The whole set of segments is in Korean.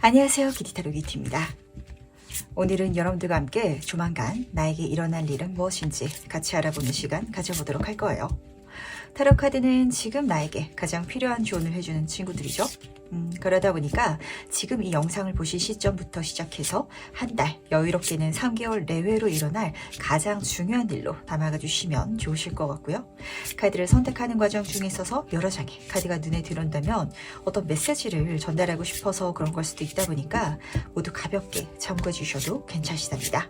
안녕하세요, 기티타로 기티입니다. 오늘은 여러분들과 함께 조만간 나에게 일어날 일은 무엇인지 같이 알아보는 시간 가져보도록 할 거예요. 타로 카드는 지금 나에게 가장 필요한 조언을 해주는 친구들이죠. 그러다 보니까 지금 이 영상을 보실 시점부터 시작해서 한 달, 여유롭게는 3개월 내외로 일어날 가장 중요한 일로 담아가 주시면 좋으실 것 같고요. 카드를 선택하는 과정 중에 있어서 여러 장의 카드가 눈에 들어온다면 어떤 메시지를 전달하고 싶어서 그런 걸 수도 있다 보니까 모두 가볍게 참고해 주셔도 괜찮으시답니다.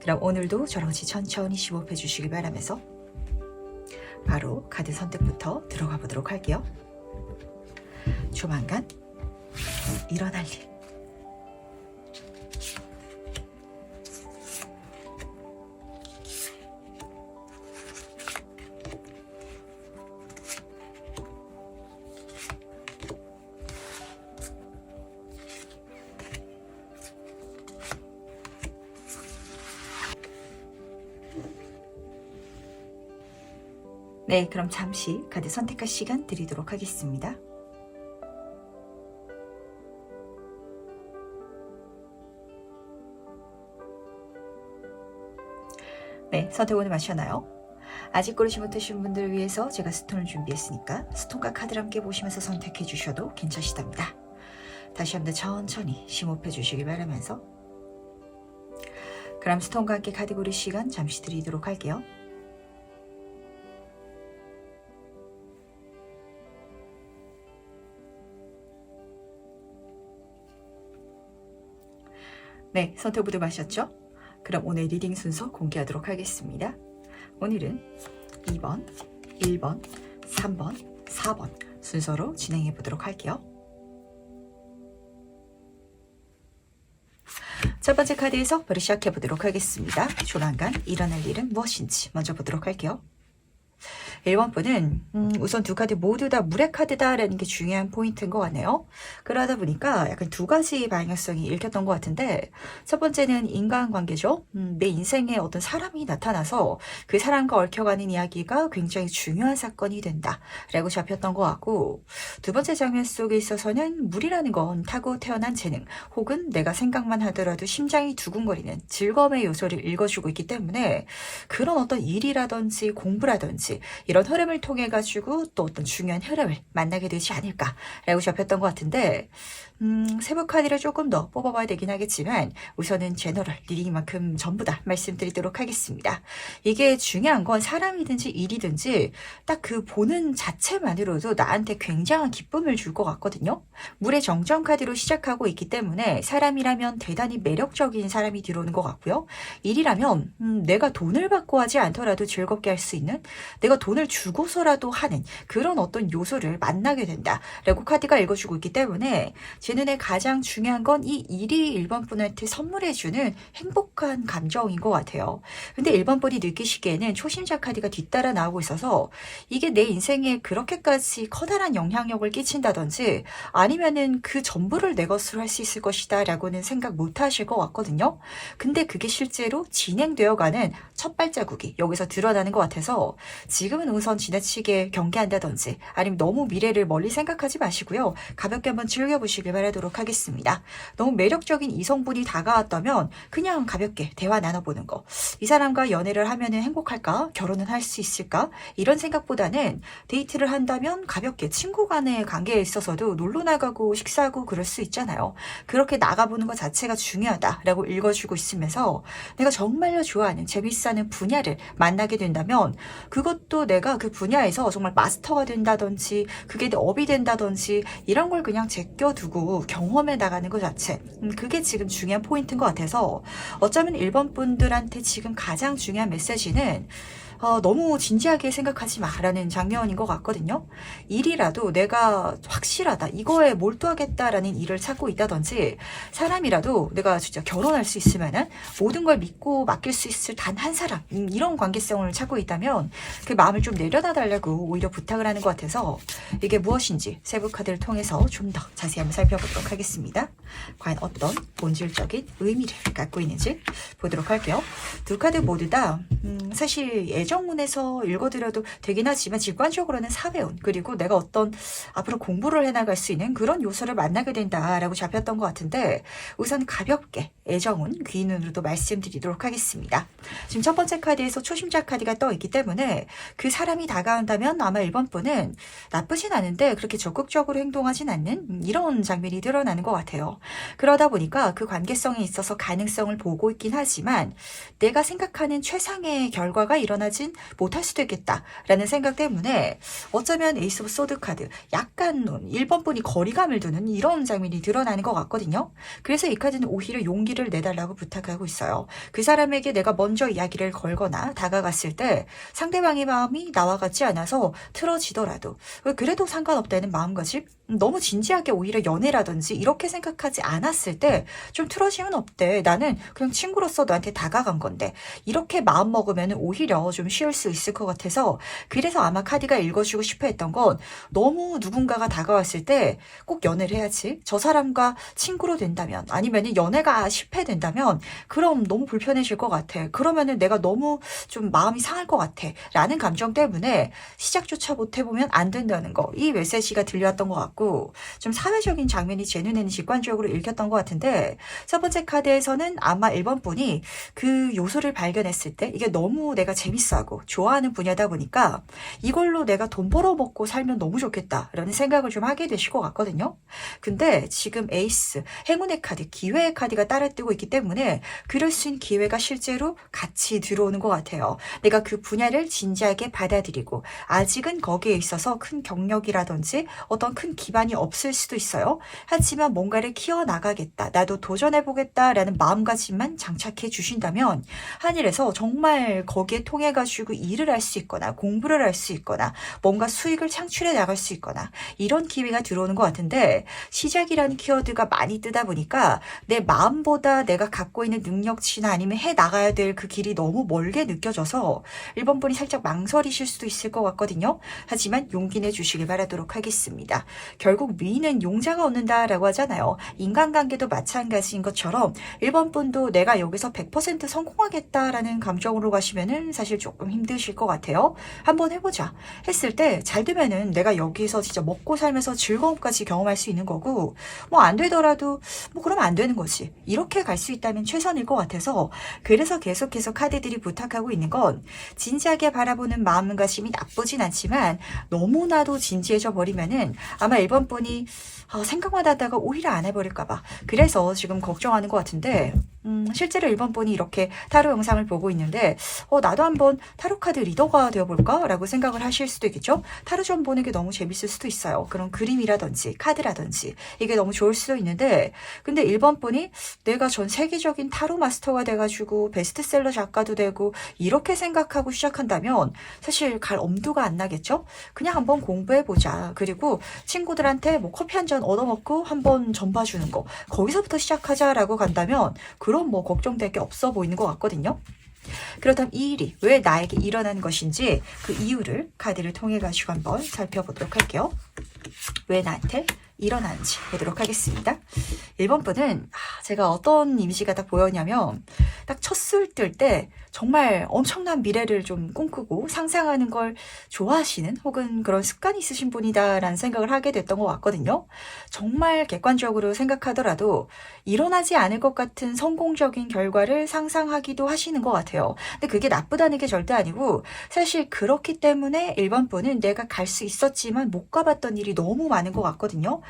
그럼 오늘도 저랑 같이 천천히 심호흡해 주시길 바라면서 바로 카드 선택부터 들어가 보도록 할게요. 조만간 일어날 일. 네, 그럼 잠시 카드 선택할 시간 드리도록 하겠습니다. 네, 선택 오늘 마셨나요? 아직 고르지 못하신 분들을 위해서 제가 스톤을 준비했으니까 스톤과 카드를 함께 보시면서 선택해 주셔도 괜찮으시답니다. 다시 한번 천천히 심호흡해 주시길 바라면서 그럼 스톤과 함께 카드 고를 시간 잠시 드리도록 할게요. 네, 선택 모두 마셨죠? 그럼 오늘 리딩 순서 공개하도록 하겠습니다. 오늘은 2번, 1번, 3번, 4번 순서로 진행해 보도록 할게요. 첫 번째 카드에서 바로 시작해 보도록 하겠습니다. 조만간 일어날 일은 무엇인지 먼저 보도록 할게요. 1번 분은 우선 두 카드 모두 다 물의 카드다라는 게 중요한 포인트인 것 같네요. 그러다 보니까 약간 두 가지 방향성이 읽혔던 것 같은데 첫 번째는 인간관계죠. 내 인생에 어떤 사람이 나타나서 그 사람과 얽혀가는 이야기가 굉장히 중요한 사건이 된다라고 잡혔던 것 같고 두 번째 장면 속에 있어서는 물이라는 건 타고 태어난 재능 혹은 내가 생각만 하더라도 심장이 두근거리는 즐거움의 요소를 읽어주고 있기 때문에 그런 어떤 일이라든지 공부라든지 이런 흐름을 통해 가지고 또 어떤 중요한 흐름을 만나게 되지 않을까라고 잡혔던 것 같은데 세부 카드를 조금 더 뽑아봐야 되긴 하겠지만 우선은 제너럴 리딩만큼 전부 다 말씀드리도록 하겠습니다. 이게 중요한 건 사람이든지 일이든지 딱 그 보는 자체만으로도 나한테 굉장한 기쁨을 줄 것 같거든요. 물의 정정 카드로 시작하고 있기 때문에 사람이라면 대단히 매력적인 사람이 들어오는 것 같고요. 일이라면 내가 돈을 받고 하지 않더라도 즐겁게 할 수 있는 내가 돈을 주고서라도 하는 그런 어떤 요소를 만나게 된다라고 카드가 읽어주고 있기 때문에 제 눈에 가장 중요한 건 이 일이 1번 분한테 선물해주는 행복한 감정인 것 같아요. 근데 1번 분이 느끼시기에는 초심자 카드가 뒤따라 나오고 있어서 이게 내 인생에 그렇게까지 커다란 영향력을 끼친다든지 아니면은 그 전부를 내 것으로 할 수 있을 것이다 라고는 생각 못 하실 것 같거든요. 근데 그게 실제로 진행되어가는 첫 발자국이 여기서 드러나는 것 같아서 지금은 우선 지나치게 경계한다든지 아니면 너무 미래를 멀리 생각하지 마시고요. 가볍게 한번 즐겨보시길 바라도록 하겠습니다. 너무 매력적인 이성분이 다가왔다면 그냥 가볍게 대화 나눠보는 거. 이 사람과 연애를 하면 행복할까? 결혼은 할 수 있을까? 이런 생각보다는 데이트를 한다면 가볍게 친구 간의 관계에 있어서도 놀러 나가고 식사하고 그럴 수 있잖아요. 그렇게 나가보는 것 자체가 중요하다라고 읽어주고 있으면서 내가 정말로 좋아하는 재밌어하는 분야를 만나게 된다면 그것도 내가 그 분야에서 정말 마스터가 된다든지 그게 내 업이 된다든지 이런 걸 그냥 제껴두고 경험해 나가는 것 자체 그게 지금 중요한 포인트인 것 같아서 어쩌면 1번 분들한테 지금 가장 중요한 메시지는 너무 진지하게 생각하지 마라는 장면인 것 같거든요. 일이라도 내가 확실하다 이거에 몰두하겠다라는 일을 찾고 있다든지 사람이라도 내가 진짜 결혼할 수 있으면은 모든 걸 믿고 맡길 수 있을 단 한 사람 이런 관계성을 찾고 있다면 그 마음을 좀 내려놔 달라고 오히려 부탁을 하는 것 같아서 이게 무엇인지 세부 카드를 통해서 좀 더 자세히 한번 살펴보도록 하겠습니다. 과연 어떤 본질적인 의미를 갖고 있는지 보도록 할게요. 두 카드 모두 다 사실 예전 애정운에서 읽어드려도 되긴 하지만 직관적으로는 사회운 그리고 내가 어떤 앞으로 공부를 해나갈 수 있는 그런 요소를 만나게 된다라고 잡혔던 것 같은데 우선 가볍게 애정운 귀인운으로도 말씀드리도록 하겠습니다. 지금 첫 번째 카드에서 초심자 카드가 떠 있기 때문에 그 사람이 다가온다면 아마 1번 분은 나쁘진 않은데 그렇게 적극적으로 행동하진 않는 이런 장면이 드러나는 것 같아요. 그러다 보니까 그 관계성에 있어서 가능성을 보고 있긴 하지만 내가 생각하는 최상의 결과가 일어나진 못할 수도 있겠다라는 생각 때문에 어쩌면 에이스 오브 소드 카드 약간 1번 분이 거리감을 두는 이런 장면이 드러나는 것 같거든요. 그래서 이 카드는 오히려 용기를 내달라고 부탁하고 있어요. 그 사람에게 내가 먼저 이야기를 걸거나 다가갔을 때 상대방의 마음이 나와 같지 않아서 틀어지더라도 그래도 상관없다는 마음가짐? 너무 진지하게 오히려 연애라든지 이렇게 생각하지 않았을 때 좀 틀어지면 없대. 나는 그냥 친구로서 너한테 다가간 건데 이렇게 마음 먹으면 오히려 좀 쉬울 수 있을 것 같아서 그래서 아마 카드가 읽어주고 싶어 했던 건 너무 누군가가 다가왔을 때 꼭 연애를 해야지. 저 사람과 친구로 된다면 아니면 연애가 실패된다면 그럼 너무 불편해질 것 같아. 그러면은 내가 너무 좀 마음이 상할 것 같아. 라는 감정 때문에 시작조차 못 해보면 안 된다는 거. 이 메시지가 들려왔던 것 같고 좀 사회적인 장면이 제 눈에는 직관적으로 읽혔던 것 같은데 첫 번째 카드에서는 아마 1번 분이 그 요소를 발견했을 때 이게 너무 내가 재밌어하고 좋아하는 분야다 보니까 이걸로 내가 돈 벌어먹고 살면 너무 좋겠다라는 생각을 좀 하게 되실 것 같거든요. 근데 지금 에이스, 행운의 카드, 기회의 카드가 따라뜨고 있기 때문에 그럴 수 있는 기회가 실제로 같이 들어오는 것 같아요. 내가 그 분야를 진지하게 받아들이고 아직은 거기에 있어서 큰 경력이라든지 어떤 큰 기반이 없을 수도 있어요. 하지만 뭔가를 키워나가겠다. 나도 도전해보겠다라는 마음가짐만 장착해 주신다면 하늘에서 정말 거기에 통해가지고 일을 할 수 있거나 공부를 할 수 있거나 뭔가 수익을 창출해 나갈 수 있거나 이런 기회가 들어오는 것 같은데 시작이라는 키워드가 많이 뜨다 보니까 내 마음보다 내가 갖고 있는 능력치나 아니면 해 나가야 될 그 길이 너무 멀게 느껴져서 1번 분이 살짝 망설이실 수도 있을 것 같거든요. 하지만 용기 내주시길 바라도록 하겠습니다. 결국 미인은 용자가 얻는다라고 하잖아요. 인간관계도 마찬가지인 것처럼 1번 분도 내가 여기서 100% 성공하겠다라는 감정으로 가시면은 사실 조금 힘드실 것 같아요. 한번 해보자. 했을 때 잘 되면은 내가 여기서 진짜 먹고 살면서 즐거움까지 경험할 수 있는 거고 뭐 안 되더라도 뭐 그러면 안 되는 거지. 이렇게 갈 수 있다면 최선일 것 같아서 그래서 계속해서 카드들이 부탁하고 있는 건 진지하게 바라보는 마음가짐이 나쁘진 않지만 너무나도 진지해져 버리면은 아마 1번 분이 생각만 하다가 오히려 안 해버릴까봐 그래서 지금 걱정하는 것 같은데 실제로 1번 분이 이렇게 타로 영상을 보고 있는데 나도 한번 타로 카드 리더가 되어볼까? 라고 생각을 하실 수도 있겠죠? 타로 좀 보는 게 너무 재밌을 수도 있어요. 그런 그림이라든지 카드라든지 이게 너무 좋을 수도 있는데 근데 1번 분이 내가 전 세계적인 타로 마스터가 돼가지고 베스트셀러 작가도 되고 이렇게 생각하고 시작한다면 사실 갈 엄두가 안 나겠죠? 그냥 한번 공부해보자. 그리고 친구들한테 뭐 커피 한 잔 얻어먹고 한번 전 봐주는 거 거기서부터 시작하자라고 간다면 그럼 뭐 걱정될 게 없어 보이는 것 같거든요. 그렇다면 이 일이 왜 나에게 일어난 것인지 그 이유를 카드를 통해 가지고 한번 살펴보도록 할게요. 왜 나한테 일어나는지 보도록 하겠습니다. 1번 분은 제가 어떤 이미지가 딱 보였냐면 딱 첫 술 뜰 때 정말 엄청난 미래를 좀 꿈꾸고 상상하는 걸 좋아하시는 혹은 그런 습관이 있으신 분이다라는 생각을 하게 됐던 것 같거든요. 정말 객관적으로 생각하더라도 일어나지 않을 것 같은 성공적인 결과를 상상하기도 하시는 것 같아요. 근데 그게 나쁘다는 게 절대 아니고 사실 그렇기 때문에 1번 분은 내가 갈 수 있었지만 못 가봤던 일이 너무 많은 것 같거든요.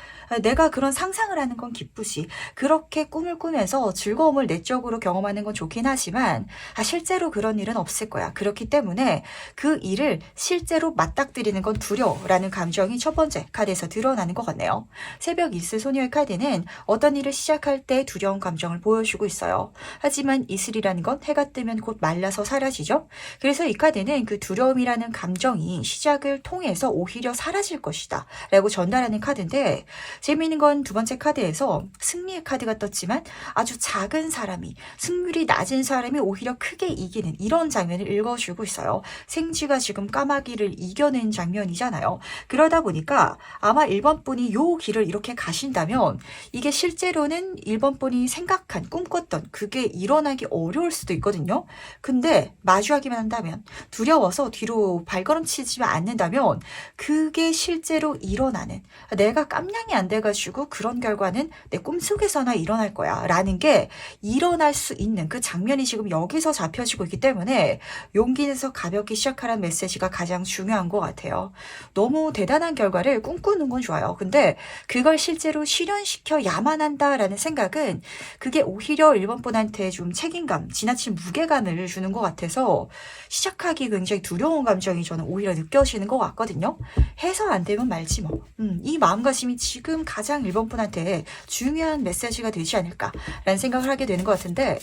내가 그런 상상을 하는 건 기쁘지. 그렇게 꿈을 꾸면서 즐거움을 내적으로 경험하는 건 좋긴 하지만 실제로 그런 일은 없을 거야. 그렇기 때문에 그 일을 실제로 맞닥뜨리는 건 두려워라는 감정이 첫 번째 카드에서 드러나는 것 같네요. 새벽 이슬 소녀의 카드는 어떤 일을 시작할 때 두려운 감정을 보여주고 있어요. 하지만 이슬이라는 건 해가 뜨면 곧 말라서 사라지죠. 그래서 이 카드는 그 두려움이라는 감정이 시작을 통해서 오히려 사라질 것이다 라고 전달하는 카드인데 재미있는 건 두 번째 카드에서 승리의 카드가 떴지만 아주 작은 사람이 승률이 낮은 사람이 오히려 크게 이기는 이런 장면을 읽어주고 있어요. 생쥐가 지금 까마귀를 이겨낸 장면이잖아요. 그러다 보니까 아마 1번 분이 요 길을 이렇게 가신다면 이게 실제로는 1번 분이 생각한 꿈꿨던 그게 일어나기 어려울 수도 있거든요. 근데 마주하기만 한다면 두려워서 뒤로 발걸음치지 않는다면 그게 실제로 일어나는 내가 깜냥이 안 돼가지고 그런 결과는 내 꿈속에서나 일어날 거야 라는 게 일어날 수 있는 그 장면이 지금 여기서 잡혀지고 있기 때문에 용기 내서 가볍게 시작하라는 메시지가 가장 중요한 것 같아요. 너무 대단한 결과를 꿈꾸는 건 좋아요. 근데 그걸 실제로 실현시켜야만 한다라는 생각은 그게 오히려 1번 분한테 좀 책임감, 지나친 무게감을 주는 것 같아서 시작하기 굉장히 두려운 감정이 저는 오히려 느껴지는 것 같거든요. 해서 안 되면 말지 뭐. 이 마음가짐이 지금 가장 1번 분한테 중요한 메시지가 되지 않을까라는 생각을 하게 되는 것 같은데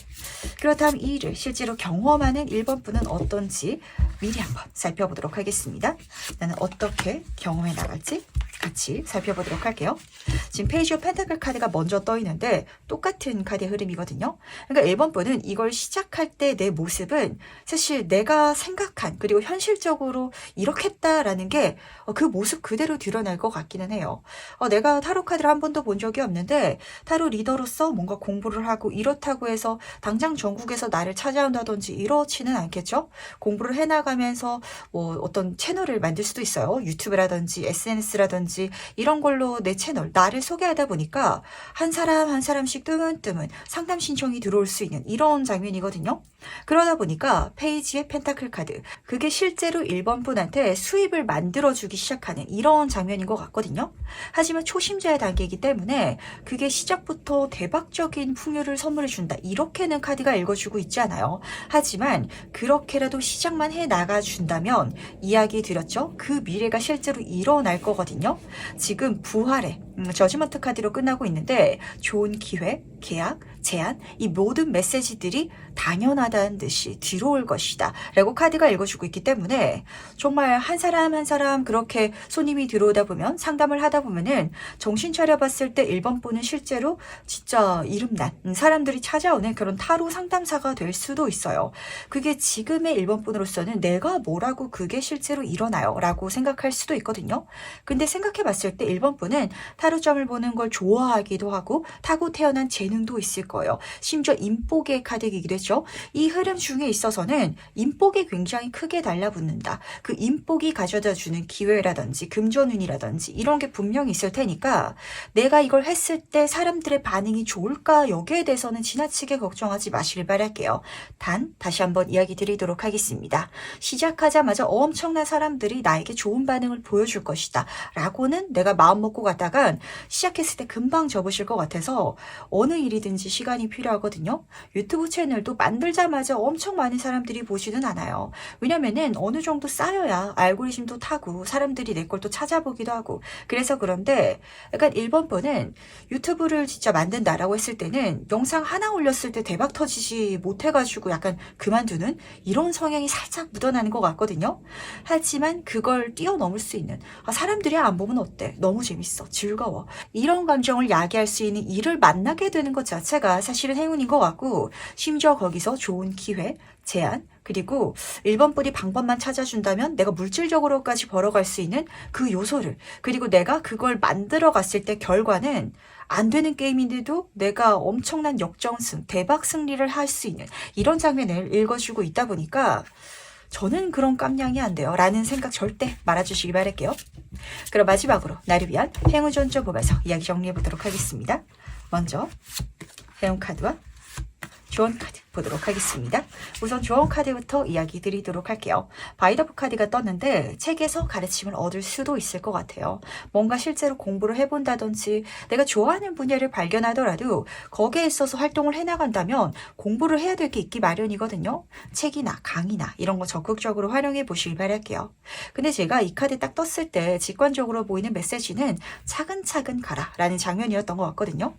그렇다면 이 일을 실제로 경험하는 1번 분은 어떤지 미리 한번 살펴보도록 하겠습니다. 나는 어떻게 경험해 나갈지 같이 살펴보도록 할게요. 지금 페이지 오브 펜타클 카드가 먼저 떠 있는데 똑같은 카드의 흐름이거든요. 그러니까 1번 분은 이걸 시작할 때 내 모습은 사실 내가 생각한 그리고 현실적으로 이렇게 했다라는 게 그 모습 그대로 드러날 것 같기는 해요. 내가 타로 카드를 한 번도 본 적이 없는데 타로 리더로서 뭔가 공부를 하고 이렇다고 해서 당장 전국에서 나를 찾아온다든지 이렇지는 않겠죠. 공부를 해나가면서 뭐 어떤 채널을 만들 수도 있어요. 유튜브라든지 SNS라든지 이런 걸로 내 채널 나를 소개하다 보니까 한 사람 한 사람씩 뜨문뜨문 상담 신청이 들어올 수 있는 이런 장면이거든요. 그러다 보니까 페이지의 펜타클 카드 그게 실제로 1번 분한테 수입을 만들어주기 시작하는 이런 장면인 것 같거든요. 하지만 초심자의 단계이기 때문에 그게 시작부터 대박적인 풍요를 선물해 준다 이렇게는 카드가 읽어주고 있지 않아요. 하지만 그렇게라도 시작만 해 나가준다면 이야기 드렸죠. 그 미래가 실제로 일어날 거거든요. 지금 부활의 저지먼트 카드로 끝나고 있는데 좋은 기회, 계약, 제안 이 모든 메시지들이 당연하다는 듯이 들어올 것이다 라고 카드가 읽어주고 있기 때문에 정말 한 사람 한 사람 그렇게 손님이 들어오다 보면 상담을 하다 보면은 정신 차려봤을 때 1번 분은 실제로 진짜 이름난 사람들이 찾아오는 그런 타로 상담사가 될 수도 있어요. 그게 지금의 1번 분으로서는 내가 뭐라고 그게 실제로 일어나요 라고 생각할 수도 있거든요. 근데 생각해봤을 때 1번 분은 타로점을 보는 걸 좋아하기도 하고 타고 태어난 재능도 있을 거예요. 심지어 인복의 카드이기도 했죠. 이 흐름 중에 있어서는 인복이 굉장히 크게 달라붙는다. 그 인복이 가져다주는 기회라든지 금전운이라든지 이런 게 분명히 있을 테니까 내가 이걸 했을 때 사람들의 반응이 좋을까 여기에 대해서는 지나치게 걱정하지 마시길 바랄게요. 단 다시 한번 이야기 드리도록 하겠습니다. 시작하자마자 엄청난 사람들이 나에게 좋은 반응을 보여줄 것이다 라고는 내가 마음 먹고 갔다간 시작했을 때 금방 접으실 것 같아서 어느 일이든지 시간이 필요하거든요. 유튜브 채널도 만들자마자 엄청 많은 사람들이 보지는 않아요. 왜냐면은 어느 정도 쌓여야 알고리즘도 타고 사람들이 내 걸 또 찾아보기도 하고 그래서 그런데 약간 1번 분은 유튜브를 진짜 만든다라고 했을 때는 영상 하나 올렸을 때 대박 터지지 못해가지고 약간 그만두는 이런 성향이 살짝 묻어나는 것 같거든요. 하지만 그걸 뛰어넘을 수 있는 사람들이 안 보면 어때? 너무 재밌어. 즐거워. 이런 감정을 야기할 수 있는 일을 만나게 되는 것 자체가 사실은 행운인 것 같고 심지어 거기서 좋은 기회, 제안 그리고 1번 분이 방법만 찾아준다면 내가 물질적으로까지 벌어갈 수 있는 그 요소를 그리고 내가 그걸 만들어 갔을 때 결과는 안 되는 게임인데도 내가 엄청난 역전승, 대박 승리를 할 수 있는 이런 장면을 읽어주고 있다 보니까 저는 그런 깜냥이 안 돼요 라는 생각 절대 말아주시기 바랄게요. 그럼 마지막으로 나를 위한 행운 전조 보면서 이야기 정리해 보도록 하겠습니다. 먼저 행운 카드와 조언 카드 보도록 하겠습니다. 우선 조언 카드부터 이야기 드리도록 할게요. 바이더프 카드가 떴는데 책에서 가르침을 얻을 수도 있을 것 같아요. 뭔가 실제로 공부를 해본다든지 내가 좋아하는 분야를 발견하더라도 거기에 있어서 활동을 해나간다면 공부를 해야 될 게 있기 마련이거든요. 책이나 강의나 이런 거 적극적으로 활용해 보시길 바랄게요. 근데 제가 이 카드 딱 떴을 때 직관적으로 보이는 메시지는 차근차근 가라 라는 장면이었던 것 같거든요.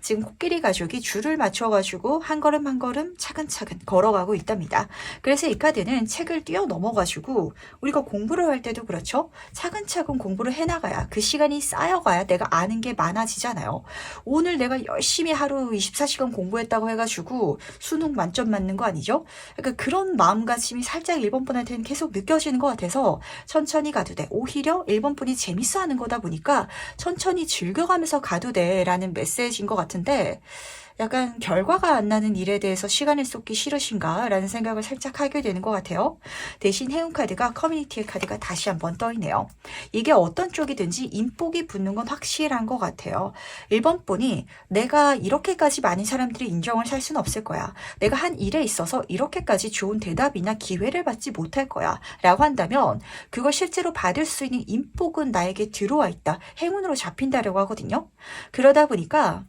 지금 코끼리 가족이 줄을 맞춰가지고 한 걸음 한 걸음 차근차근 걸어가고 있답니다. 그래서 이 카드는 책을 뛰어넘어가지고 우리가 공부를 할 때도 그렇죠. 차근차근 공부를 해나가야 그 시간이 쌓여가야 내가 아는 게 많아지잖아요. 오늘 내가 열심히 하루 24시간 공부했다고 해가지고 수능 만점 맞는 거 아니죠? 그러니까 그런 마음가짐이 살짝 1번 분한테는 계속 느껴지는 것 같아서 천천히 가도 돼. 오히려 1번 분이 재밌어하는 거다 보니까 천천히 즐겨가면서 가도 돼라는 메시지인 것 같은데 약간 결과가 안 나는 일에 대해서 시간을 쏟기 싫으신가 라는 생각을 살짝 하게 되는 것 같아요. 대신 해운 카드가 커뮤니티의 카드가 다시 한번 떠있네요. 이게 어떤 쪽이든지 인복이 붙는 건 확실한 것 같아요. 1번 분이 내가 이렇게까지 많은 사람들이 인정을 살 수는 없을 거야. 내가 한 일에 있어서 이렇게까지 좋은 대답이나 기회를 받지 못할 거야 라고 한다면 그걸 실제로 받을 수 있는 인복은 나에게 들어와 있다. 행운으로 잡힌다라고 하거든요. 그러다 보니까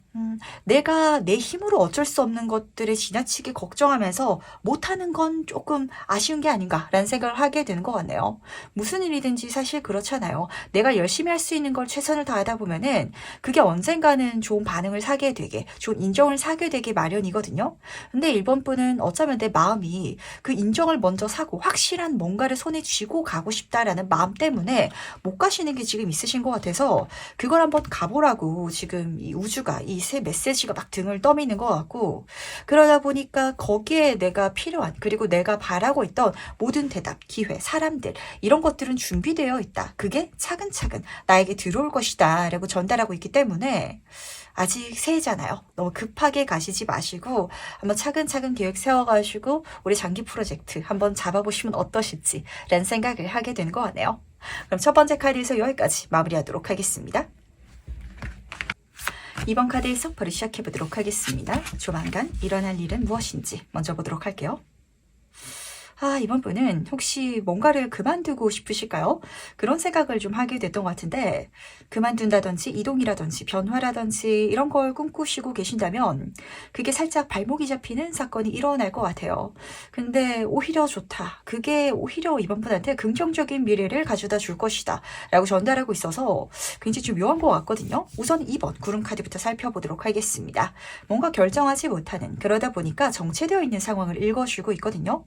내가 내 힘으로 어쩔 수 없는 것들을 지나치게 걱정하면서 못하는 건 조금 아쉬운 게 아닌가라는 생각을 하게 되는 것 같네요. 무슨 일이든지 사실 그렇잖아요. 내가 열심히 할 수 있는 걸 최선을 다하다 보면은 그게 언젠가는 좋은 반응을 사게 되게, 좋은 인정을 사게 되게 마련이거든요. 근데 1번 분은 어쩌면 내 마음이 그 인정을 먼저 사고 확실한 뭔가를 손에 쥐고 가고 싶다라는 마음 때문에 못 가시는 게 지금 있으신 것 같아서 그걸 한번 가보라고 지금 이 우주가 이 새 메시지가 막 등을 떠미는 것 같고 그러다 보니까 거기에 내가 필요한 그리고 내가 바라고 있던 모든 대답, 기회, 사람들 이런 것들은 준비되어 있다. 그게 차근차근 나에게 들어올 것이다 라고 전달하고 있기 때문에 아직 새해잖아요. 너무 급하게 가시지 마시고 한번 차근차근 계획 세워가시고 우리 장기 프로젝트 한번 잡아보시면 어떠실지 라는 생각을 하게 되는 것 같네요. 그럼 첫 번째 카드에서 여기까지 마무리하도록 하겠습니다. 2번 카드에서 바로 시작해보도록 하겠습니다. 조만간 일어날 일은 무엇인지 먼저 보도록 할게요. 이번 분은 혹시 뭔가를 그만두고 싶으실까요? 그런 생각을 좀 하게 됐던 것 같은데 그만둔다든지 이동이라든지 변화라든지 이런 걸 꿈꾸시고 계신다면 그게 살짝 발목이 잡히는 사건이 일어날 것 같아요. 근데 오히려 좋다. 그게 오히려 이번 분한테 긍정적인 미래를 가져다 줄 것이다. 라고 전달하고 있어서 굉장히 좀 묘한 것 같거든요. 우선 2번 구름 카드부터 살펴보도록 하겠습니다. 뭔가 결정하지 못하는 그러다 보니까 정체되어 있는 상황을 읽어주고 있거든요.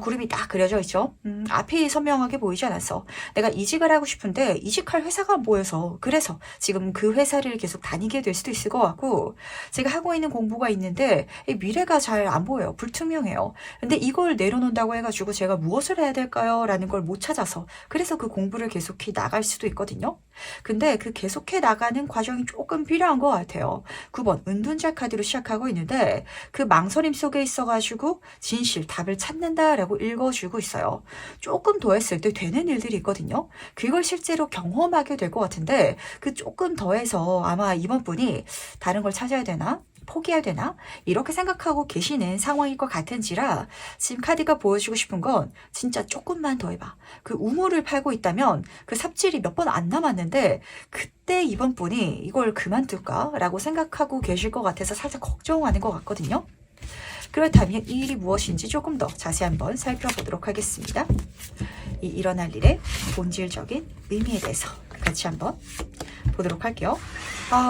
구름이 딱 그려져 있죠. 앞이 선명하게 보이지 않아서 내가 이직을 하고 싶은데 이직할 회사가 안 보여서 그래서 지금 그 회사를 계속 다니게 될 수도 있을 것 같고 제가 하고 있는 공부가 있는데 미래가 잘 안 보여요. 불투명해요. 근데 이걸 내려놓는다고 해가지고 제가 무엇을 해야 될까요? 라는 걸 못 찾아서 그래서 그 공부를 계속해 나갈 수도 있거든요. 근데 그 계속해 나가는 과정이 조금 필요한 것 같아요. 9번 은둔자 카드로 시작하고 있는데 그 망설임 속에 있어가지고 진실, 답을 찾는다라고 읽어주고 있어요. 조금 더 했을 때 되는 일들이 있거든요. 그걸 실제로 경험하게 될 것 같은데 그 조금 더 해서 아마 이번 분이 다른 걸 찾아야 되나? 포기해야 되나? 이렇게 생각하고 계시는 상황일 것 같은지라 지금 카드가 보여주고 싶은 건 진짜 조금만 더 해봐. 그 우물을 팔고 있다면 그 삽질이 몇 번 안 남았는데 그때 이번 분이 이걸 그만둘까? 라고 생각하고 계실 것 같아서 살짝 걱정하는 것 같거든요. 그렇다면 이 일이 무엇인지 조금 더 자세히 한번 살펴보도록 하겠습니다. 이 일어날 일의 본질적인 의미에 대해서 같이 한번 보도록 할게요.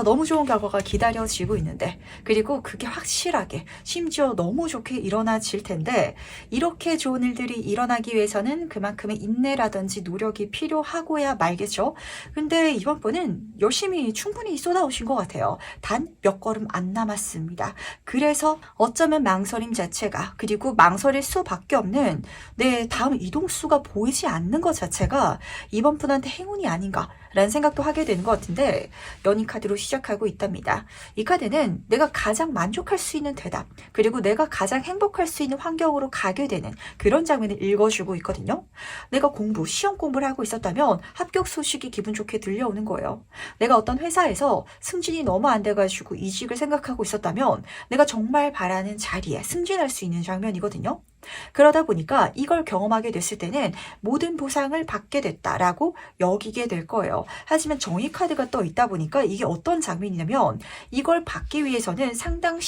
너무 좋은 결과가 기다려지고 있는데 그리고 그게 확실하게 심지어 너무 좋게 일어나질 텐데 이렇게 좋은 일들이 일어나기 위해서는 그만큼의 인내라든지 노력이 필요하고야 말겠죠. 근데 이번 분은 열심히 충분히 쏟아오신 것 같아요. 단 몇 걸음 안 남았습니다. 그래서 어쩌면 망설임 자체가 그리고 망설일 수밖에 없는 내 다음 이동수가 보이지 않는 것 자체가 이번 분한테 행운이 아닌가 라는 생각도 하게 되는 것 같은데 연인 카드로 시작하고 있답니다. 이 카드는 내가 가장 만족할 수 있는 대답 그리고 내가 가장 행복할 수 있는 환경으로 가게 되는 그런 장면을 읽어주고 있거든요. 내가 시험 공부를 하고 있었다면 합격 소식이 기분 좋게 들려오는 거예요. 내가 어떤 회사에서 승진이 너무 안 돼가지고 이직을 생각하고 있었다면 내가 정말 바라는 자리에 승진할 수 있는 장면이거든요. 그러다 보니까 이걸 경험하게 됐을 때는 모든 보상을 받게 됐다라고 여기게 될 거예요. 하지만 정의 카드가 떠 있다 보니까 이게 어떤 장면이냐면 이걸 받기 위해서는 상당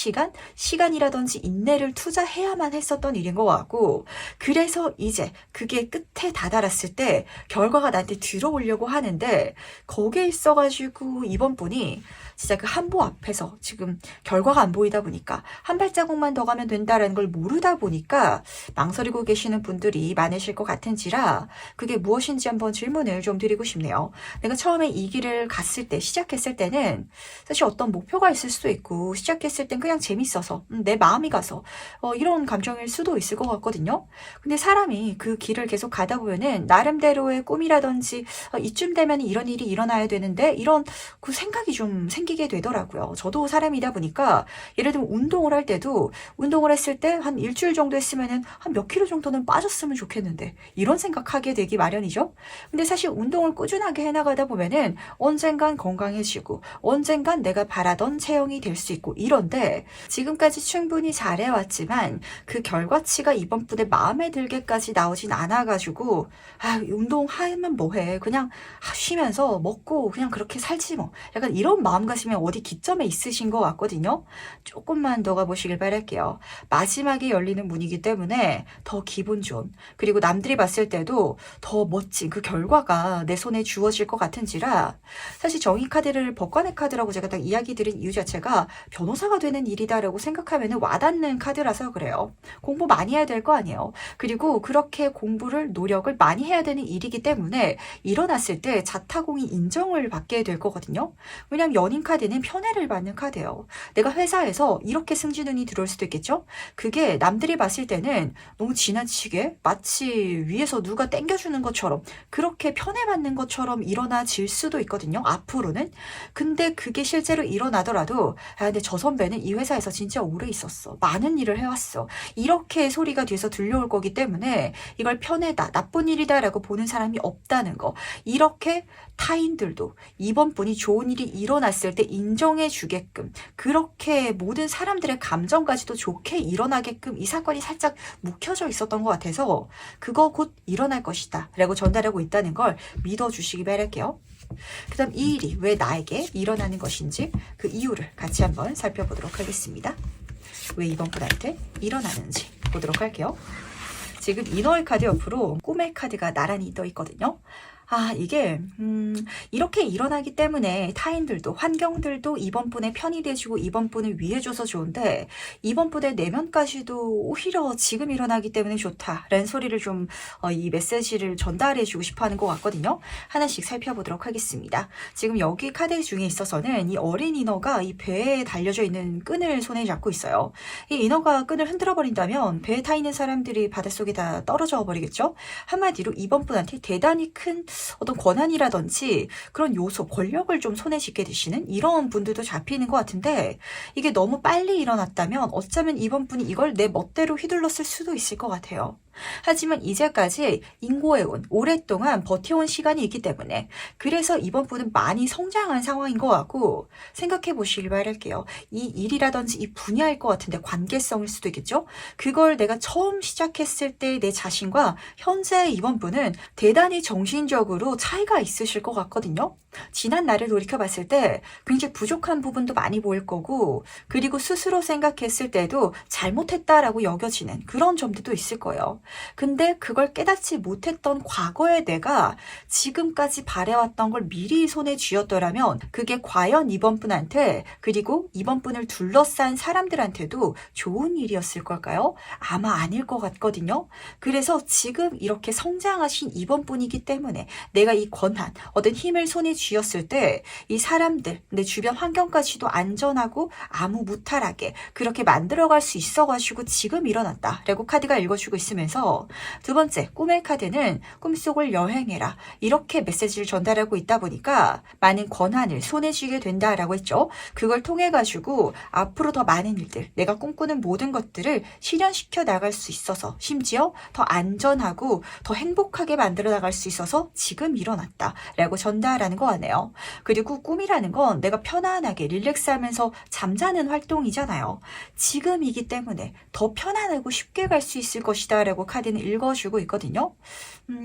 시간이라든지 인내를 투자해야만 했었던 일인 것 같고 그래서 이제 그게 끝에 다다랐을 때 결과가 나한테 들어오려고 하는데 거기에 있어가지고 이번 분이 진짜 그 한보 앞에서 지금 결과가 안 보이다 보니까 한 발자국만 더 가면 된다라는 걸 모르다 보니까 망설이고 계시는 분들이 많으실 것 같은지라 그게 무엇인지 한번 질문을 좀 드리고 싶네요. 내가 처음에 이 길을 갔을 때, 시작했을 때는 사실 어떤 목표가 있을 수도 있고 시작했을 땐 그냥 재밌어서 내 마음이 가서 이런 감정일 수도 있을 것 같거든요. 근데 사람이 그 길을 계속 가다 보면은 나름대로의 꿈이라든지 이쯤 되면 이런 일이 일어나야 되는데 이런 그 생각이 좀 생기게 되더라고요. 저도 사람이다 보니까 예를 들면 운동을 할 때도 운동을 했을 때 한 일주일 정도 했으면은 한 몇 킬로 정도는 빠졌으면 좋겠는데 이런 생각하게 되기 마련이죠. 근데 사실 운동을 꾸준하게 해나가다 보면은 언젠간 건강해지고 언젠간 내가 바라던 체형이 될 수 있고 이런데 지금까지 충분히 잘해왔지만 그 결과치가 이번 분의 마음에 들게까지 나오진 않아가지고 운동하면 뭐해 그냥 쉬면서 먹고 그냥 그렇게 살지 뭐 약간 이런 마음가짐이 어디 기점에 있으신 것 같거든요. 조금만 더 가보시길 바랄게요. 마지막에 열리는 문이기 때문에 더 기분 좋은 그리고 남들이 봤을 때도 더 멋진 그 결과가 내 손에 주어질 것 같은지라 사실 정의 카드를 법관의 카드라고 제가 딱 이야기 드린 이유 자체가 변호사가 되는 일이다라고 생각하면 와닿는 카드라서 그래요. 공부 많이 해야 될 거 아니에요. 그리고 그렇게 공부를 노력을 많이 해야 되는 일이기 때문에 일어났을 때 자타공이 인정을 받게 될 거거든요. 왜냐하면 연인 카드는 편애를 받는 카드예요. 내가 회사에서 이렇게 승진운이 들어올 수도 있겠죠. 그게 남들이 봤을 때는 너무 지나치게 마치 위에서 누가 땡겨주는 것처럼 그렇게 편애받는 것처럼 일어나질 수도 있거든요. 앞으로는. 근데 그게 실제로 일어나더라도 근데 저 선배는 이 회사에서 진짜 오래 있었어. 많은 일을 해왔어. 이렇게 소리가 뒤에서 들려올 거기 때문에 이걸 편애다, 나쁜 일이다 라고 보는 사람이 없다는 거. 이렇게 타인들도 이번 분이 좋은 일이 일어났을 때 인정해 주게끔 그렇게 모든 사람들의 감정까지도 좋게 일어나게끔 이 사건이 살짝 묵혀져 있었던 것 같아서 그거 곧 일어날 것이다 라고 전달하고 있다는 걸 믿어주시기 바랄게요. 그 다음 이 일이 왜 나에게 일어나는 것인지 그 이유를 같이 한번 살펴보도록 하겠습니다. 왜 이번 분한테 일어나는지 보도록 할게요. 지금 이너의 카드 옆으로 꿈의 카드가 나란히 떠 있거든요. 이게 이렇게 일어나기 때문에 타인들도 환경들도 이번 분의 편이 돼주고 이번 분을 위해줘서 좋은데 이번 분의 내면까지도 오히려 지금 일어나기 때문에 좋다라는 소리를 좀 이 메시지를 전달해주고 싶어하는 것 같거든요. 하나씩 살펴보도록 하겠습니다. 지금 여기 카드 중에 있어서는 이 어린 인어가 이 배에 달려져 있는 끈을 손에 잡고 있어요. 이 인어가 끈을 흔들어 버린다면 배에 타 있는 사람들이 바닷속에 다 떨어져 버리겠죠. 한마디로 이번 분한테 대단히 큰 어떤 권한이라든지 그런 요소, 권력을 좀 손에 쥐게 되시는 이런 분들도 잡히는 것 같은데 이게 너무 빨리 일어났다면 어쩌면 이번 분이 이걸 내 멋대로 휘둘렀을 수도 있을 것 같아요. 하지만 이제까지 인고해온 오랫동안 버텨온 시간이 있기 때문에 그래서 이번 분은 많이 성장한 상황인 것 같고 생각해 보시길 바랄게요. 이 일이라든지 이 분야일 것 같은데 관계성일 수도 있겠죠. 그걸 내가 처음 시작했을 때 내 자신과 현재 이번 분은 대단히 정신적으로 차이가 있으실 것 같거든요. 지난 날을 돌이켜봤을 때 굉장히 부족한 부분도 많이 보일 거고 그리고 스스로 생각했을 때도 잘못했다라고 여겨지는 그런 점들도 있을 거예요. 근데 그걸 깨닫지 못했던 과거의 내가 지금까지 바래왔던 걸 미리 손에 쥐었더라면 그게 과연 이번 분한테 그리고 이번 분을 둘러싼 사람들한테도 좋은 일이었을 걸까요? 아마 아닐 것 같거든요. 그래서 지금 이렇게 성장하신 이번 분이기 때문에 내가 이 권한, 어떤 힘을 손에 쥐었을 때 이 사람들, 내 주변 환경까지도 안전하고 아무 무탈하게 그렇게 만들어갈 수 있어가지고 지금 일어났다라고 카드가 읽어주고 있으면서 두 번째 꿈의 카드는 꿈속을 여행해라 이렇게 메시지를 전달하고 있다 보니까 많은 권한을 손에 쥐게 된다라고 했죠. 그걸 통해 가지고 앞으로 더 많은 일들 내가 꿈꾸는 모든 것들을 실현시켜 나갈 수 있어서 심지어 더 안전하고 더 행복하게 만들어 나갈 수 있어서 지금 일어났다라고 전달하는 거 같네요. 그리고 꿈이라는 건 내가 편안하게 릴렉스하면서 잠자는 활동이잖아요. 지금이기 때문에 더 편안하고 쉽게 갈 수 있을 것이다 라고 카드는 읽어주고 있거든요.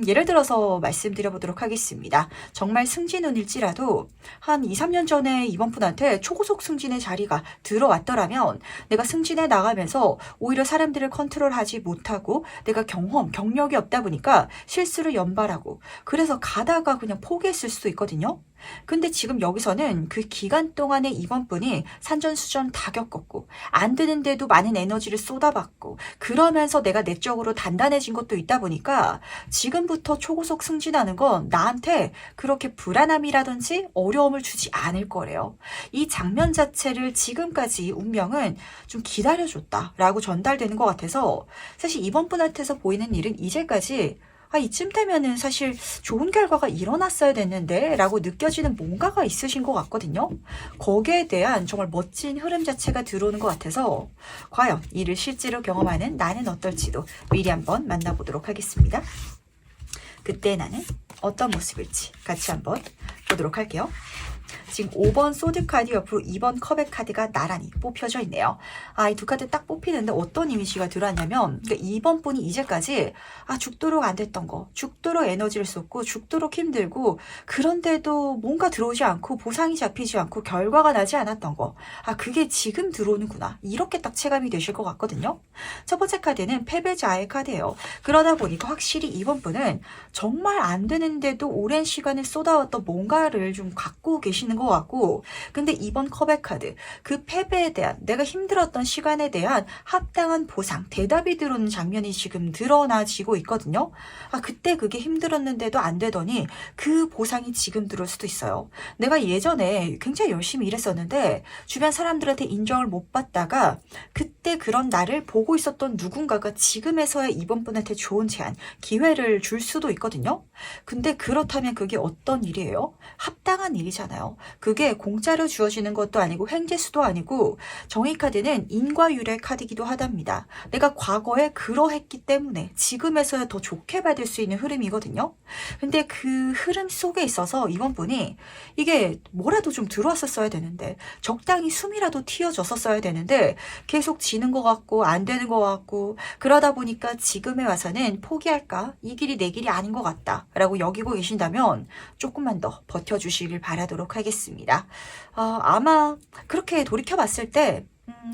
예를 들어서 말씀드려보도록 하겠습니다. 정말 승진운일지라도 한 2, 3년 전에 이번 분한테 초고속 승진의 자리가 들어왔더라면 내가 승진해 나가면서 오히려 사람들을 컨트롤하지 못하고 내가 경력이 없다 보니까 실수를 연발하고 그래서 가다가 그냥 포기했을 수도 있거든요. 근데 지금 여기서는 그 기간 동안에 이번 분이 산전수전 다 겪었고 안 되는데도 많은 에너지를 쏟아받고 그러면서 내가 내적으로 단단해진 것도 있다 보니까 지금부터 초고속 승진하는 건 나한테 그렇게 불안함이라든지 어려움을 주지 않을 거래요. 이 장면 자체를 지금까지 운명은 좀 기다려줬다라고 전달되는 것 같아서 사실 이번 분한테서 보이는 일은 이제까지 이쯤 되면은 사실 좋은 결과가 일어났어야 됐는데 라고 느껴지는 뭔가가 있으신 것 같거든요. 거기에 대한 정말 멋진 흐름 자체가 들어오는 것 같아서 과연 이를 실제로 경험하는 나는 어떨지도 미리 한번 만나보도록 하겠습니다. 그때 나는 어떤 모습일지 같이 한번 보도록 할게요. 지금 5번 소드 카드 옆으로 2번 컵의 카드가 나란히 뽑혀져 있네요. 이 두 카드 딱 뽑히는데 어떤 이미지가 들어왔냐면 그러니까 2번 분이 이제까지 죽도록 안 됐던 거, 죽도록 에너지를 쏟고 죽도록 힘들고 그런데도 뭔가 들어오지 않고 보상이 잡히지 않고 결과가 나지 않았던 거. 그게 지금 들어오는구나. 이렇게 딱 체감이 되실 것 같거든요. 첫 번째 카드는 패배자의 카드예요. 그러다 보니까 확실히 2번 분은 정말 안 되는데도 오랜 시간을 쏟아왔던 뭔가를 좀 갖고 계시는 것 같고 근데 이번 컵의 카드 그 패배에 대한 내가 힘들었던 시간에 대한 합당한 보상 대답이 들어오는 장면이 지금 드러나지고 있거든요. 그때 그게 힘들었는데도 안 되더니 그 보상이 지금 들어올 수도 있어요. 내가 예전에 굉장히 열심히 일했었는데 주변 사람들한테 인정을 못 받다가 그때 그런 나를 보고 있었던 누군가가 지금에서야 이번 분한테 좋은 제안 기회를 줄 수도 있거든요. 근데 그렇다면 그게 어떤 일이에요? 합당한 일이잖아요. 그게 공짜로 주어지는 것도 아니고 횡재수도 아니고 정의 카드는 인과율의 카드이기도 하답니다. 내가 과거에 그러했기 때문에 지금에서야 더 좋게 받을 수 있는 흐름이거든요. 근데 그 흐름 속에 있어서 이번 분이 이게 뭐라도 좀 들어왔었어야 되는데 적당히 숨이라도 튀어줬었어야 되는데 계속 지는 것 같고 안 되는 것 같고 그러다 보니까 지금에 와서는 포기할까? 이 길이 내 길이 아닌 것 같다 라고 여기고 계신다면 조금만 더 버텨주시길 바라도록 하겠습니다. 아마 그렇게 돌이켜봤을 때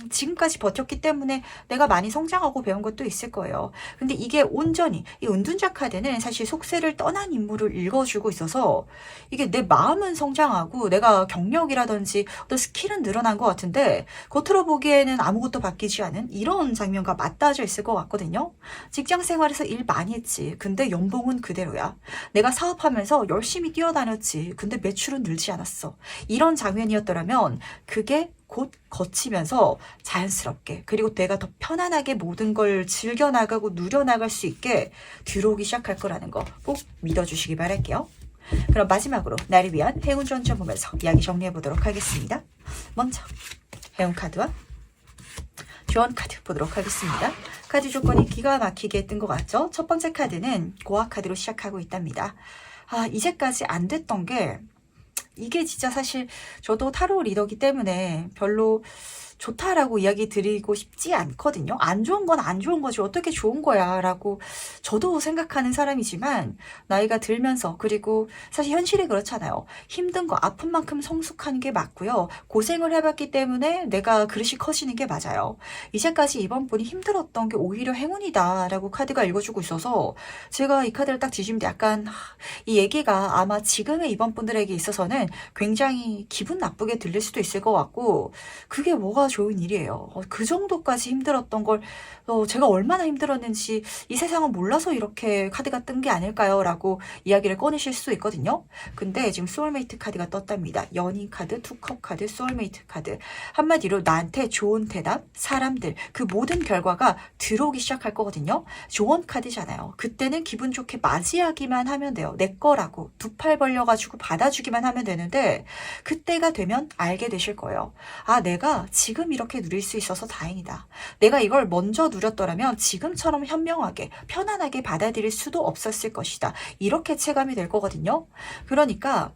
지금까지 버텼기 때문에 내가 많이 성장하고 배운 것도 있을 거예요. 근데 이게 온전히 이 은둔자 카드는 사실 속세를 떠난 인물을 읽어주고 있어서 이게 내 마음은 성장하고 내가 경력이라든지 어떤 스킬은 늘어난 것 같은데 겉으로 보기에는 아무것도 바뀌지 않은 이런 장면과 맞닿아져 있을 것 같거든요. 직장 생활에서 일 많이 했지. 근데 연봉은 그대로야. 내가 사업하면서 열심히 뛰어다녔지. 근데 매출은 늘지 않았어. 이런 장면이었더라면 그게 곧 거치면서 자연스럽게 그리고 내가 더 편안하게 모든 걸 즐겨나가고 누려나갈 수 있게 들어오기 시작할 거라는 거 꼭 믿어주시기 바랄게요. 그럼 마지막으로 나를 위한 행운 전점 보면서 이야기 정리해 보도록 하겠습니다. 먼저 행운 카드와 조언 카드 보도록 하겠습니다. 카드 조건이 기가 막히게 뜬 것 같죠? 첫 번째 카드는 고아 카드로 시작하고 있답니다. 이제까지 안 됐던 게 이게 진짜 사실 저도 타로 리더기 때문에 별로 좋다라고 이야기 드리고 싶지 않거든요. 안 좋은 건 안 좋은 거지 어떻게 좋은 거야 라고 저도 생각하는 사람이지만 나이가 들면서 그리고 사실 현실이 그렇잖아요. 힘든 거 아픈 만큼 성숙하는 게 맞고요. 고생을 해봤기 때문에 내가 그릇이 커지는 게 맞아요. 이제까지 이번 분이 힘들었던 게 오히려 행운이다 라고 카드가 읽어주고 있어서 제가 이 카드를 딱 뒤집는데 약간 이 얘기가 아마 지금의 이번 분들에게 있어서는 굉장히 기분 나쁘게 들릴 수도 있을 것 같고 그게 뭐가 좋은 일이에요. 그 정도까지 힘들었던 걸 제가 얼마나 힘들었는지 이 세상은 몰라서 이렇게 카드가 뜬 게 아닐까요? 라고 이야기를 꺼내실 수 있거든요. 근데 지금 소울메이트 카드가 떴답니다. 연인 카드, 투컵 카드, 소울메이트 카드. 한마디로 나한테 좋은 대답, 사람들, 그 모든 결과가 들어오기 시작할 거거든요. 조언 카드잖아요. 그때는 기분 좋게 맞이하기만 하면 돼요. 내 거라고 두 팔 벌려가지고 받아주기만 하면 되는데 그때가 되면 알게 되실 거예요. 내가 지금 이렇게 누릴 수 있어서 다행이다. 내가 이걸 먼저 누렸더라면 지금처럼 현명하게 편안하게 받아들일 수도 없었을 것이다. 이렇게 체감이 될 거거든요. 그러니까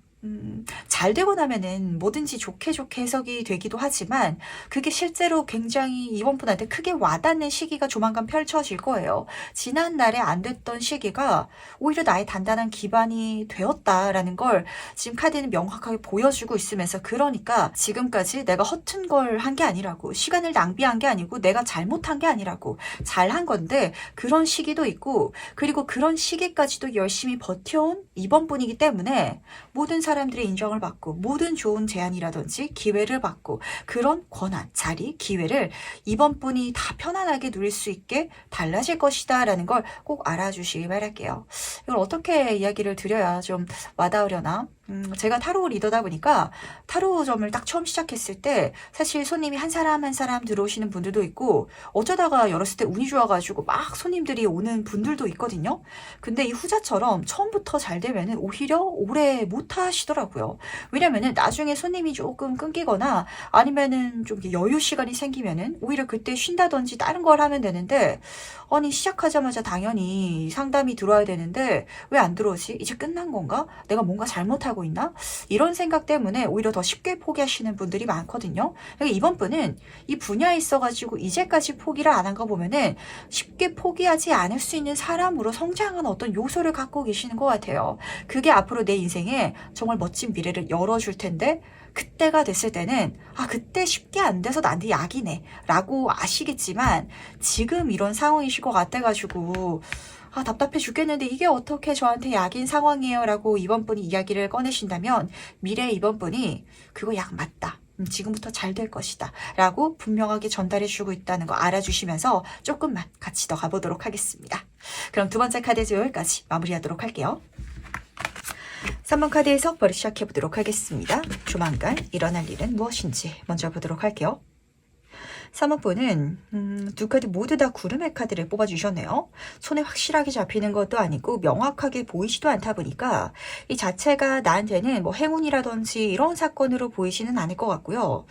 잘 되고 나면은 뭐든지 좋게 해석이 되기도 하지만 그게 실제로 굉장히 이번 분한테 크게 와닿는 시기가 조만간 펼쳐질 거예요. 지난 날에 안 됐던 시기가 오히려 나의 단단한 기반이 되었다라는 걸 지금 카드는 명확하게 보여주고 있으면서 그러니까 지금까지 내가 허튼 걸 한 게 아니라고 시간을 낭비한 게 아니고 내가 잘못한 게 아니라고 잘한 건데 그런 시기도 있고 그리고 그런 시기까지도 열심히 버텨온 이번 분이기 때문에 모든 사람들의 인정을 받고 모든 좋은 제안이라든지 기회를 받고 그런 권한, 자리, 기회를 이번 분이 다 편안하게 누릴 수 있게 달라질 것이다 라는 걸 꼭 알아주시기 바랄게요. 이걸 어떻게 이야기를 드려야 좀 와닿으려나? 제가 타로 리더다 보니까 타로점을 딱 처음 시작했을 때 사실 손님이 한 사람 한 사람 들어오시는 분들도 있고 어쩌다가 열었을 때 운이 좋아가지고 막 손님들이 오는 분들도 있거든요. 근데 이 후자처럼 처음부터 잘 되면은 오히려 오래 못 하시더라고요. 왜냐면은 나중에 손님이 조금 끊기거나 아니면은 좀 여유 시간이 생기면은 오히려 그때 쉰다든지 다른 걸 하면 되는데 아니 시작하자마자 당연히 상담이 들어와야 되는데 왜 안 들어오지? 이제 끝난 건가? 내가 뭔가 잘못하고 있나? 이런 생각 때문에 오히려 더 쉽게 포기하시는 분들이 많거든요. 그러니까 이번 분은 이 분야에 있어가지고 이제까지 포기를 안 한 거 보면은 쉽게 포기하지 않을 수 있는 사람으로 성장한 어떤 요소를 갖고 계시는 것 같아요. 그게 앞으로 내 인생에 정말 멋진 미래를 열어줄 텐데 그때가 됐을 때는 그때 쉽게 안 돼서 나한테 약이네 라고 아시겠지만 지금 이런 상황이실 것 같아가지고 답답해 죽겠는데 이게 어떻게 저한테 약인 상황이에요 라고 이번 분이 이야기를 꺼내신다면 미래의 이번 분이 그거 약 맞다. 지금부터 잘 될 것이다 라고 분명하게 전달해 주고 있다는 거 알아주시면서 조금만 같이 더 가보도록 하겠습니다. 그럼 두 번째 카드 여기까지 마무리하도록 할게요. 3번 카드 해석 바로 시작해보도록 하겠습니다. 조만간 일어날 일은 무엇인지 먼저 보도록 할게요. 3번 분은 두 카드 모두 다 구름의 카드를 뽑아주셨네요. 손에 확실하게 잡히는 것도 아니고 명확하게 보이지도 않다 보니까 이 자체가 나한테는 뭐 행운이라든지 이런 사건으로 보이지는 않을 것 같고요.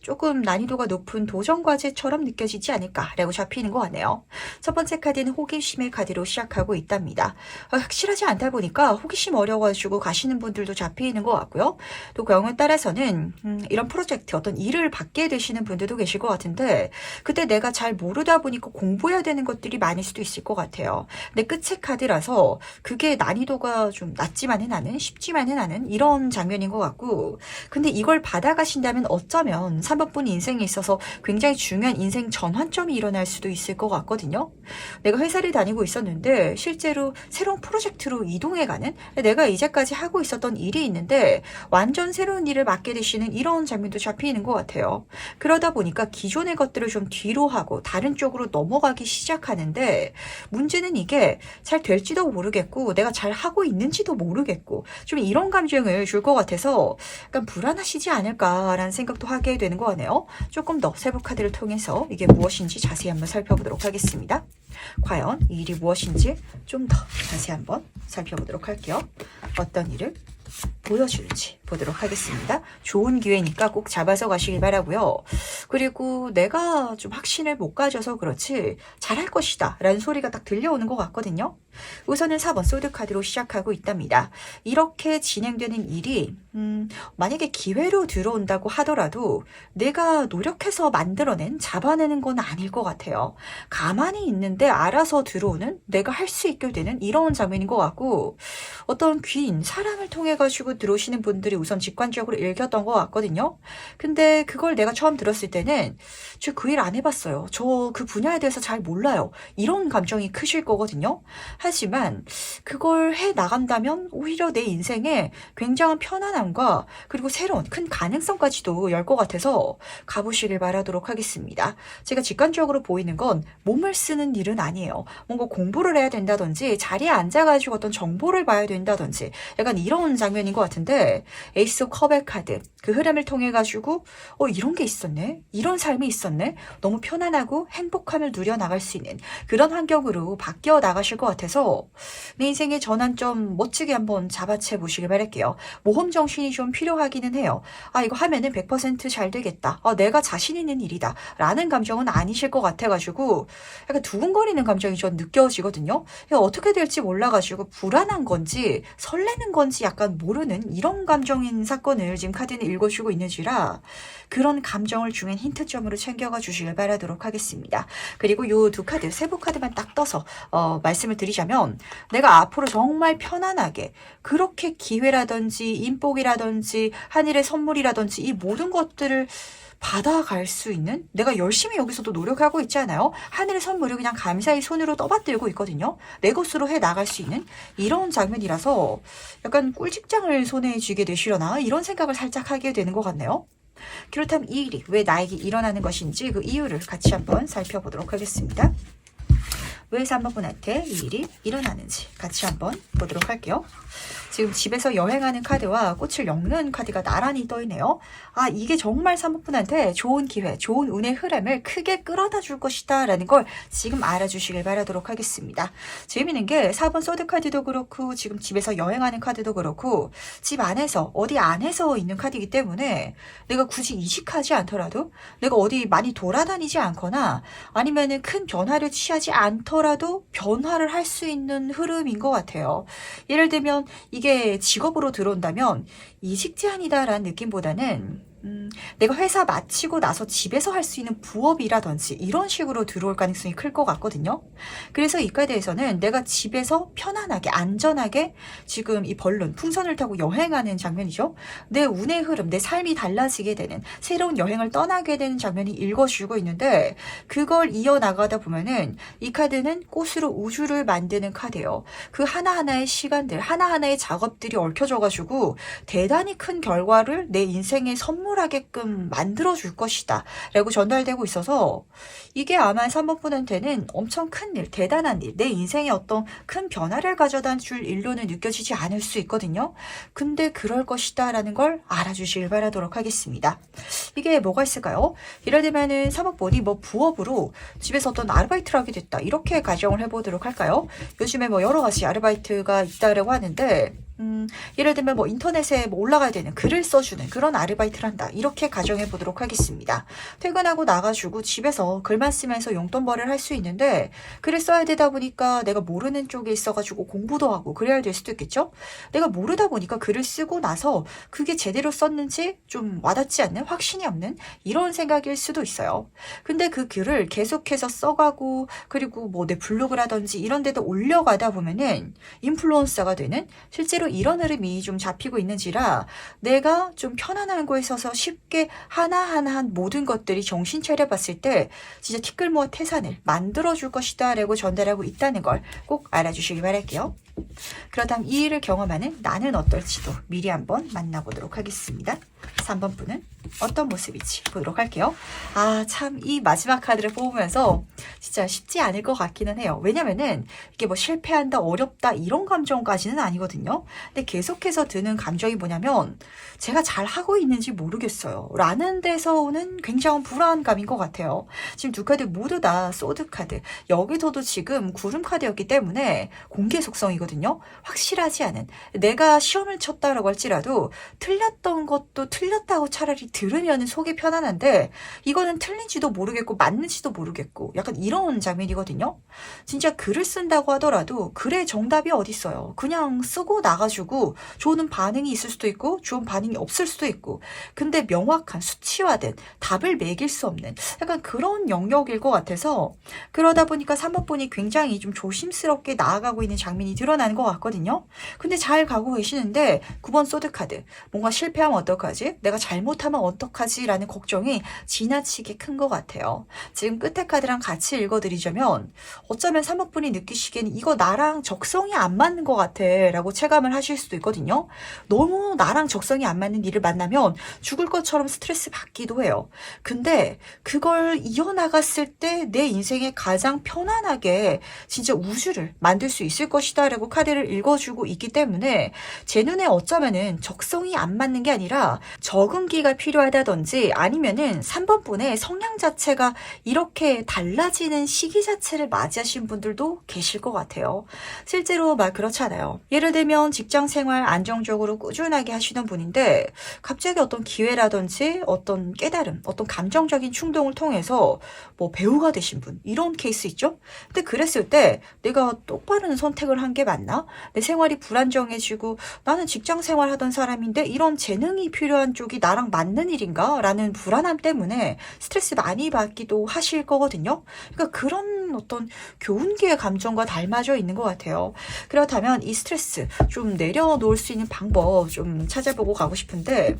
조금 난이도가 높은 도전과제처럼 느껴지지 않을까라고 잡히는 것 같네요. 첫 번째 카드는 호기심의 카드로 시작하고 있답니다. 확실하지 않다 보니까 호기심 어려워가지고 가시는 분들도 잡히는 것 같고요. 또 경우에 따라서는 이런 프로젝트 어떤 일을 받게 되시는 분들도 계실 것 같은데 그때 내가 잘 모르다 보니까 공부해야 되는 것들이 많을 수도 있을 것 같아요. 근데 끝의 카드라서 그게 난이도가 좀 낮지만은 않은 쉽지만은 않은 이런 장면인 것 같고 근데 이걸 받아가신다면 어쩌면 3번 분 인생에 있어서 굉장히 중요한 인생 전환점이 일어날 수도 있을 것 같거든요. 내가 회사를 다니고 있었는데 실제로 새로운 프로젝트로 이동해가는 내가 이제까지 하고 있었던 일이 있는데 완전 새로운 일을 맡게 되시는 이런 장면도 잡히는 것 같아요. 그러다 보니까 기존의 것들을 좀 뒤로 하고 다른 쪽으로 넘어가기 시작하는데 문제는 이게 잘 될지도 모르겠고 내가 잘 하고 있는지도 모르겠고 좀 이런 감정을 줄 것 같아서 약간 불안하시지 않을까라는 생각도 하게 되는 것 같네요. 조금 더 세부 카드를 통해서 이게 무엇인지 자세히 한번 살펴보도록 하겠습니다. 과연 이 일이 무엇인지 좀 더 자세히 한번 살펴보도록 할게요. 어떤 일을 보여주는지 보도록 하겠습니다. 좋은 기회니까 꼭 잡아서 가시길 바라고요. 그리고 내가 좀 확신을 못 가져서 그렇지 잘할 것이다 라는 소리가 딱 들려오는 것 같거든요. 우선은 4번 소드카드로 시작하고 있답니다. 이렇게 진행되는 일이 만약에 기회로 들어온다고 하더라도 내가 노력해서 만들어낸 잡아내는 건 아닐 것 같아요. 가만히 있는데 알아서 들어오는 내가 할 수 있게 되는 이런 장면인 것 같고 어떤 귀인 사람을 통해 가지고 들어오시는 분들이 우선 직관적으로 읽혔던 것 같거든요. 근데 그걸 내가 처음 들었을 때는 저 그 일 안 해봤어요. 저 그 분야에 대해서 잘 몰라요. 이런 감정이 크실 거거든요. 하지만 그걸 해 나간다면 오히려 내 인생에 굉장한 편안함과 그리고 새로운 큰 가능성까지도 열 것 같아서 가보시길 바라도록 하겠습니다. 제가 직관적으로 보이는 건 몸을 쓰는 일은 아니에요. 뭔가 공부를 해야 된다든지 자리에 앉아가지고 어떤 정보를 봐야 된다든지 약간 이런 장면인 것 같은데 에이스 오브 컵의 카드 그 흐름을 통해 가지고 이런 게 있었네 이런 삶이 있었네 너무 편안하고 행복함을 누려나갈 수 있는 그런 환경으로 바뀌어 나가실 것 같아서 내 인생의 전환점 멋지게 한번 잡아채 보시길 바랄게요. 모험 정신이 좀 필요하기는 해요. 이거 하면은 100% 잘 되겠다. 내가 자신 있는 일이다 라는 감정은 아니실 것 같아가지고 약간 두근거리는 감정이 좀 느껴지거든요. 어떻게 될지 몰라가지고 불안한 건지 설레는 건지 약간 모르는 이런 감정인 사건을 지금 카드는 읽어주고 있는지라 그런 감정을 중요한 힌트점으로 챙겨가 주시길 바라도록 하겠습니다. 그리고 이 두 카드 세부 카드만 딱 떠서 말씀을 드리자면 내가 앞으로 정말 편안하게 그렇게 기회라든지 인복이라든지 한일의 선물이라든지 이 모든 것들을 받아갈 수 있는, 내가 열심히 여기서도 노력하고 있잖아요. 하늘의 선물을 그냥 감사히 손으로 떠받들고 있거든요. 내 것으로 해 나갈 수 있는 이런 장면이라서 약간 꿀직장을 손에 쥐게 되시려나 이런 생각을 살짝 하게 되는 것 같네요. 그렇다면 이 일이 왜 나에게 일어나는 것인지 그 이유를 같이 한번 살펴보도록 하겠습니다. 왜 3번 분한테 이 일이 일어나는지 같이 한번 보도록 할게요. 지금 집에서 여행하는 카드와 꽃을 엮는 카드가 나란히 떠있네요. 아, 이게 정말 3번 분한테 좋은 기회, 좋은 운의 흐름을 크게 끌어다 줄 것이다 라는 걸 지금 알아주시길 바라도록 하겠습니다. 재미있는 게 4번 소드 카드도 그렇고 지금 집에서 여행하는 카드도 그렇고 집 안에서 어디 안에서 있는 카드이기 때문에 내가 굳이 이식하지 않더라도, 내가 어디 많이 돌아다니지 않거나 아니면은 큰 변화를 취하지 않더라도 변화를 할 수 있는 흐름인 것 같아요. 예를 들면 이게 직업으로 들어온다면 이직 제한이다라는 느낌보다는 내가 회사 마치고 나서 집에서 할 수 있는 부업이라든지 이런 식으로 들어올 가능성이 클 것 같거든요. 그래서 이 카드에서는 내가 집에서 편안하게 안전하게 지금 이 벌룬 풍선을 타고 여행하는 장면이죠. 내 운의 흐름, 내 삶이 달라지게 되는 새로운 여행을 떠나게 되는 장면이 읽어주고 있는데, 그걸 이어나가다 보면은 이 카드는 꽃으로 우주를 만드는 카드예요. 그 하나하나의 시간들, 하나하나의 작업들이 얽혀져가지고 대단히 큰 결과를 내 인생에 선물하게끔 만들어줄 것이다 라고 전달되고 있어서, 이게 아마 3번 분한테는 엄청 큰 일, 대단한 일, 내 인생에 어떤 큰 변화를 가져다 줄 일로는 느껴지지 않을 수 있거든요. 근데 그럴 것이다 라는 걸 알아주시길 바라도록 하겠습니다. 이게 뭐가 있을까요? 예를 들면은 3번 분이 뭐 부업으로 집에서 어떤 아르바이트를 하게 됐다, 이렇게 가정을 해보도록 할까요? 요즘에 뭐 여러 가지 아르바이트가 있다라고 하는데, 예를 들면 뭐 인터넷에 뭐 올라가야 되는 글을 써주는 그런 아르바이트를 한다, 이렇게 가정해 보도록 하겠습니다. 퇴근하고 나가지고 집에서 글만 쓰면서 용돈벌이를 할 수 있는데, 글을 써야 되다 보니까 내가 모르는 쪽에 있어가지고 공부도 하고 그래야 될 수도 있겠죠. 내가 모르다 보니까 글을 쓰고 나서 그게 제대로 썼는지 좀 와닿지 않는, 확신이 없는 이런 생각일 수도 있어요. 근데 그 글을 계속해서 써가고, 그리고 뭐 내 블로그라든지 이런 데도 올려가다 보면은 인플루언서가 되는, 실제로 이런 흐름이 좀 잡히고 있는지라 내가 좀 편안한 거에 있어서 쉽게 하나하나 모든 것들이 정신 차려봤을 때 진짜 티끌모아 태산을 만들어줄 것이다 라고 전달하고 있다는 걸 꼭 알아주시기 바랄게요. 그렇다면 이 일을 경험하는 나는 어떨지도 미리 한번 만나보도록 하겠습니다. 3번 분은 어떤 모습일지 보도록 할게요. 아, 참 이 마지막 카드를 뽑으면서 진짜 쉽지 않을 것 같기는 해요. 왜냐면은 이게 뭐 실패한다, 어렵다 이런 감정까지는 아니거든요. 근데 계속해서 드는 감정이 뭐냐면 제가 잘하고 있는지 모르겠어요 라는 데서 오는 굉장한 불안감인 것 같아요. 지금 두 카드 모두 다 소드 카드, 여기서도 지금 구름 카드였기 때문에 공개 속성이거든요. 확실하지 않은, 내가 시험을 쳤다라고 할지라도 틀렸던 것도 틀렸다고 차라리 들으면 속이 편안한데, 이거는 틀린지도 모르겠고 맞는지도 모르겠고 약간 이런 장면이거든요. 진짜 글을 쓴다고 하더라도 글의 정답이 어딨어요. 그냥 쓰고 나가지고 좋은 반응이 있을 수도 있고 좋은 반응이 없을 수도 있고, 근데 명확한 수치화된 답을 매길 수 없는 약간 그런 영역일 것 같아서, 그러다 보니까 3번 분이 굉장히 좀 조심스럽게 나아가고 있는 장면이 드러나는 것 같거든요. 근데 잘 가고 계시는데 9번 소드 카드, 뭔가 실패하면 어떡하지? 내가 잘못하면 어떡하지? 라는 걱정이 지나치게 큰 것 같아요. 지금 끝에 카드랑 같이 읽어드리자면, 어쩌면 3번 분이 느끼시기에는 이거 나랑 적성이 안 맞는 것 같아 라고 체감을 하실 수도 있거든요. 너무 나랑 적성이 안 맞는 일을 만나면 죽을 것처럼 스트레스 받기도 해요. 근데 그걸 이어나갔을 때 내 인생에 가장 편안하게 진짜 우주를 만들 수 있을 것이다 라고 카드를 읽어주고 있기 때문에, 제 눈에 어쩌면은 적성이 안 맞는 게 아니라 적응기가 필요하다든지 아니면은 3번 분의 성향 자체가 이렇게 달라지는 시기 자체를 맞이하신 분들도 계실 것 같아요. 실제로 막 그렇잖아요. 예를 들면 직장 생활 안정적으로 꾸준하게 하시던 분인데 갑자기 어떤 기회라든지 어떤 깨달음, 어떤 감정적인 충동을 통해서 뭐 배우가 되신 분, 이런 케이스 있죠? 근데 그랬을 때 내가 똑바른 선택을 한 게 맞나? 내 생활이 불안정해지고 나는 직장 생활 하던 사람인데 이런 재능이 필요한 쪽이 나랑 맞는 일인가? 라는 불안함 때문에 스트레스 많이 받기도 하실 거거든요. 그러니까 그런 큰 어떤 교훈기의 감정과 닮아져 있는 것 같아요. 그렇다면 이 스트레스 좀 내려놓을 수 있는 방법 좀 찾아보고 가고 싶은데,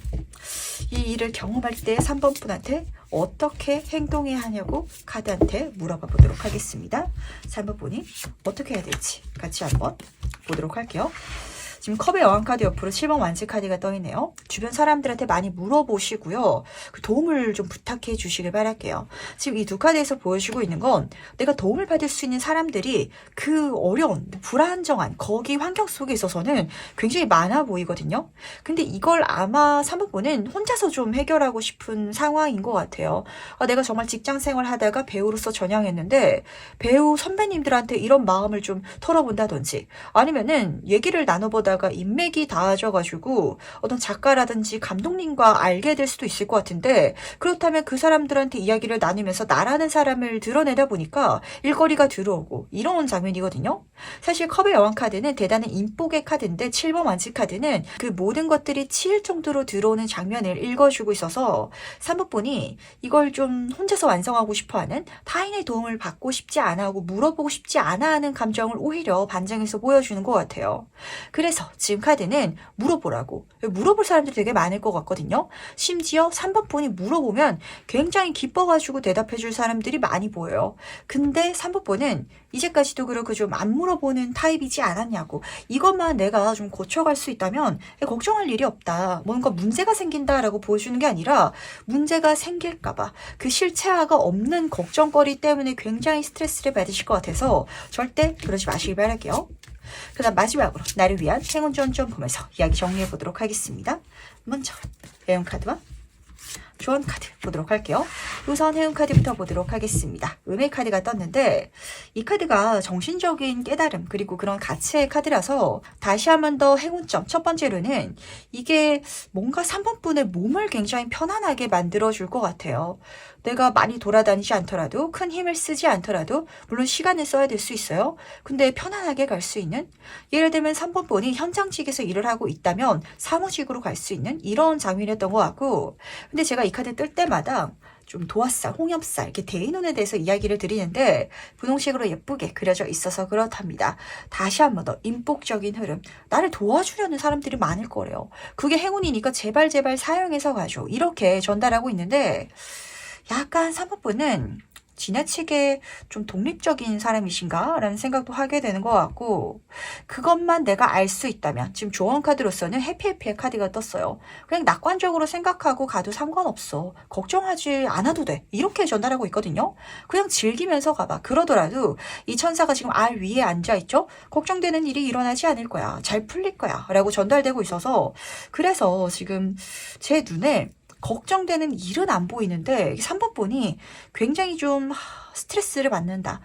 이 일을 경험할 때 3번 분한테 어떻게 행동해야 하냐고 카드한테 물어봐 보도록 하겠습니다. 3번 분이 어떻게 해야 될지 같이 한번 보도록 할게요. 지금 컵의 여왕 카드 옆으로 7번 완지 카드가 떠있네요. 주변 사람들한테 많이 물어보시고요. 그 도움을 좀 부탁해 주시길 바랄게요. 지금 이 두 카드에서 보여주고 있는 건 내가 도움을 받을 수 있는 사람들이 그 어려운, 불안정한 거기 환경 속에 있어서는 굉장히 많아 보이거든요. 근데 이걸 아마 3번 분은 혼자서 좀 해결하고 싶은 상황인 것 같아요. 내가 정말 직장 생활 하다가 배우로서 전향했는데 배우 선배님들한테 이런 마음을 좀 털어본다든지, 아니면은 얘기를 나눠보다가 인맥이 닿아져가지고 어떤 작가라든지 감독님과 알게 될 수도 있을 것 같은데, 그렇다면 그 사람들한테 이야기를 나누면서 나라는 사람을 드러내다 보니까 일거리가 들어오고 이런 장면이거든요. 사실 컵의 여왕 카드는 대단한 인복의 카드인데 7번 완지 카드는 그 모든 것들이 치일 정도로 들어오는 장면을 읽어주고 있어서 3번 분이 이걸 좀 혼자서 완성하고 싶어하는, 타인의 도움을 받고 싶지 않아 하고 물어보고 싶지 않아 하는 감정을 오히려 반증해서 보여주는 것 같아요. 그래서 지금 카드는 물어보라고, 물어볼 사람들이 되게 많을 것 같거든요. 심지어 3번 분이 물어보면 굉장히 기뻐가지고 대답해줄 사람들이 많이 보여요. 근데 3번 분은 이제까지도 그렇고 좀 안 물어보는 타입이지 않았냐고, 이것만 내가 좀 고쳐갈 수 있다면 걱정할 일이 없다, 뭔가 문제가 생긴다라고 보여주는 게 아니라 문제가 생길까봐 그 실체화가 없는 걱정거리 때문에 굉장히 스트레스를 받으실 것 같아서 절대 그러지 마시길 바랄게요. 그 다음 마지막으로 나를 위한 행운 좀 보면서 이야기 정리해 보도록 하겠습니다. 먼저 해운 카드와 조언 카드 보도록 할게요. 우선 해운 카드부터 보도록 하겠습니다. 음의 카드가 떴는데 이 카드가 정신적인 깨달음 그리고 그런 가치의 카드라서 다시 한 번 더 행운점, 첫 번째로는 이게 뭔가 3번 분의 몸을 굉장히 편안하게 만들어줄 것 같아요. 내가 많이 돌아다니지 않더라도, 큰 힘을 쓰지 않더라도, 물론 시간을 써야 될 수 있어요. 근데 편안하게 갈 수 있는, 예를 들면 3번 분이 현장직에서 일을 하고 있다면 사무직으로 갈 수 있는 이런 장면이었던 것 같고, 근데 제가 이 카드 뜰 때마다 좀 도화살, 홍엽살, 이렇게 대인운에 대해서 이야기를 드리는데 분홍색으로 예쁘게 그려져 있어서 그렇답니다. 다시 한 번 더 인복적인 흐름, 나를 도와주려는 사람들이 많을 거래요. 그게 행운이니까 제발 사용해서 가죠, 이렇게 전달하고 있는데, 약간 3번 분은 지나치게 좀 독립적인 사람이신가? 라는 생각도 하게 되는 것 같고, 그것만 내가 알 수 있다면, 지금 조언 카드로서는 해피해피의 카드가 떴어요. 그냥 낙관적으로 생각하고 가도 상관없어, 걱정하지 않아도 돼, 이렇게 전달하고 있거든요. 그냥 즐기면서 가봐. 그러더라도 이 천사가 지금 알 위에 앉아있죠? 걱정되는 일이 일어나지 않을 거야, 잘 풀릴 거야 라고 전달되고 있어서, 그래서 지금 제 눈에 걱정되는 일은 안 보이는데 3번 분이 굉장히 좀 스트레스를 받는다,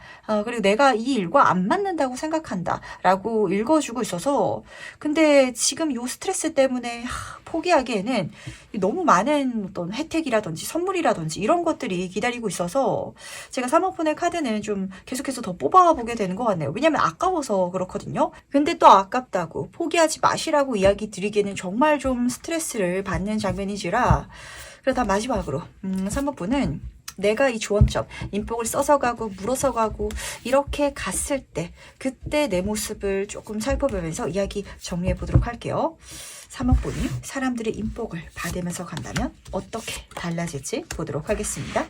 그리고 내가 이 일과 안 맞는다고 생각한다 라고 읽어주고 있어서, 근데 지금 이 스트레스 때문에 포기하기에는 너무 많은 어떤 혜택이라든지 선물이라든지 이런 것들이 기다리고 있어서 제가 3번 분의 카드는 좀 계속해서 더 뽑아보게 되는 것 같네요. 왜냐면 아까워서 그렇거든요. 근데 또 아깝다고 포기하지 마시라고 이야기 드리기에는 정말 좀 스트레스를 받는 장면이지라, 그러다 마지막으로 3번 분은 내가 이 조언점, 인복을 써서 가고 물어서 가고 이렇게 갔을 때, 그때 내 모습을 조금 살펴보면서 이야기 정리해 보도록 할게요. 3번 분이 사람들의 인복을 받으면서 간다면 어떻게 달라질지 보도록 하겠습니다.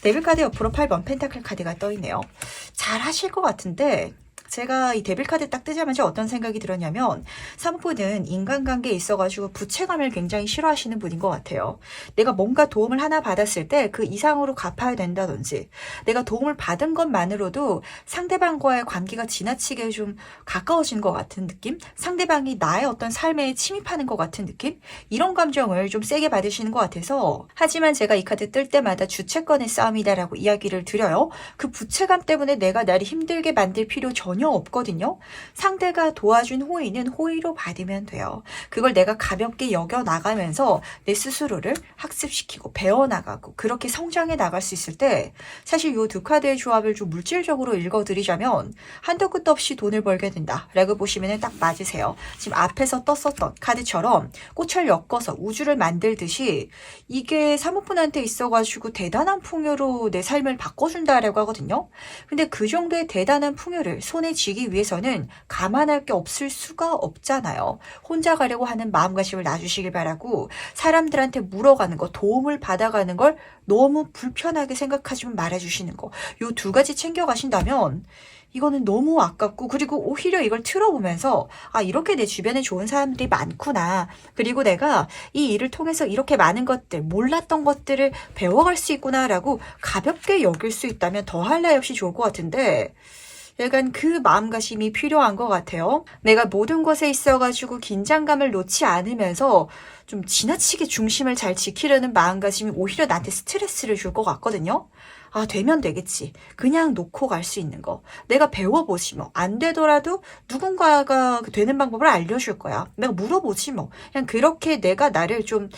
데빌 카드 옆으로 8번 펜타클 카드가 떠있네요. 잘 하실 것 같은데, 제가 이 데빌 카드 딱 뜨자마자 어떤 생각이 들었냐면, 3번은 인간관계에 있어가지고 부채감을 굉장히 싫어하시는 분인 것 같아요. 내가 뭔가 도움을 하나 받았을 때 그 이상으로 갚아야 된다든지, 내가 도움을 받은 것만으로도 상대방과의 관계가 지나치게 좀 가까워진 것 같은 느낌? 상대방이 나의 어떤 삶에 침입하는 것 같은 느낌? 이런 감정을 좀 세게 받으시는 것 같아서, 하지만 제가 이 카드 뜰 때마다 주체권의 싸움이다라고 이야기를 드려요. 그 부채감 때문에 내가 나를 힘들게 만들 필요 전혀 전혀 없거든요. 상대가 도와준 호의는 호의로 받으면 돼요. 그걸 내가 가볍게 여겨 나가면서 내 스스로를 학습시키고 배워나가고 그렇게 성장해 나갈 수 있을 때 사실 이 두 카드의 조합을 좀 물질적으로 읽어드리자면 한도 끝도 없이 돈을 벌게 된다라고 보시면 딱 맞으세요. 지금 앞에서 떴었던 카드처럼 꽃을 엮어서 우주를 만들듯이 이게 사모분한테 있어가지고 대단한 풍요로 내 삶을 바꿔준다라고 하거든요. 근데 그 정도의 대단한 풍요를 손에 쥐기 위해서는 감안할 게 없을 수가 없잖아요. 혼자 가려고 하는 마음가짐을 놔주시길 바라고 사람들한테 물어가는 거, 도움을 받아가는 걸 너무 불편하게 생각하지 말아주시는 거. 요 두 가지 챙겨가신다면 이거는 너무 아깝고 그리고 오히려 이걸 틀어보면서 아 이렇게 내 주변에 좋은 사람들이 많구나. 그리고 내가 이 일을 통해서 이렇게 많은 것들 몰랐던 것들을 배워갈 수 있구나라고 가볍게 여길 수 있다면 더할 나위 없이 좋을 것 같은데 약간 그 마음가짐이 필요한 것 같아요. 내가 모든 것에 있어가지고 긴장감을 놓지 않으면서 좀 지나치게 중심을 잘 지키려는 마음가짐이 오히려 나한테 스트레스를 줄 것 같거든요. 아 되면 되겠지. 그냥 놓고 갈 수 있는 거. 내가 배워보지 뭐. 안 되더라도 누군가가 되는 방법을 알려줄 거야. 내가 물어보지 뭐. 그냥 그렇게 내가 나를 좀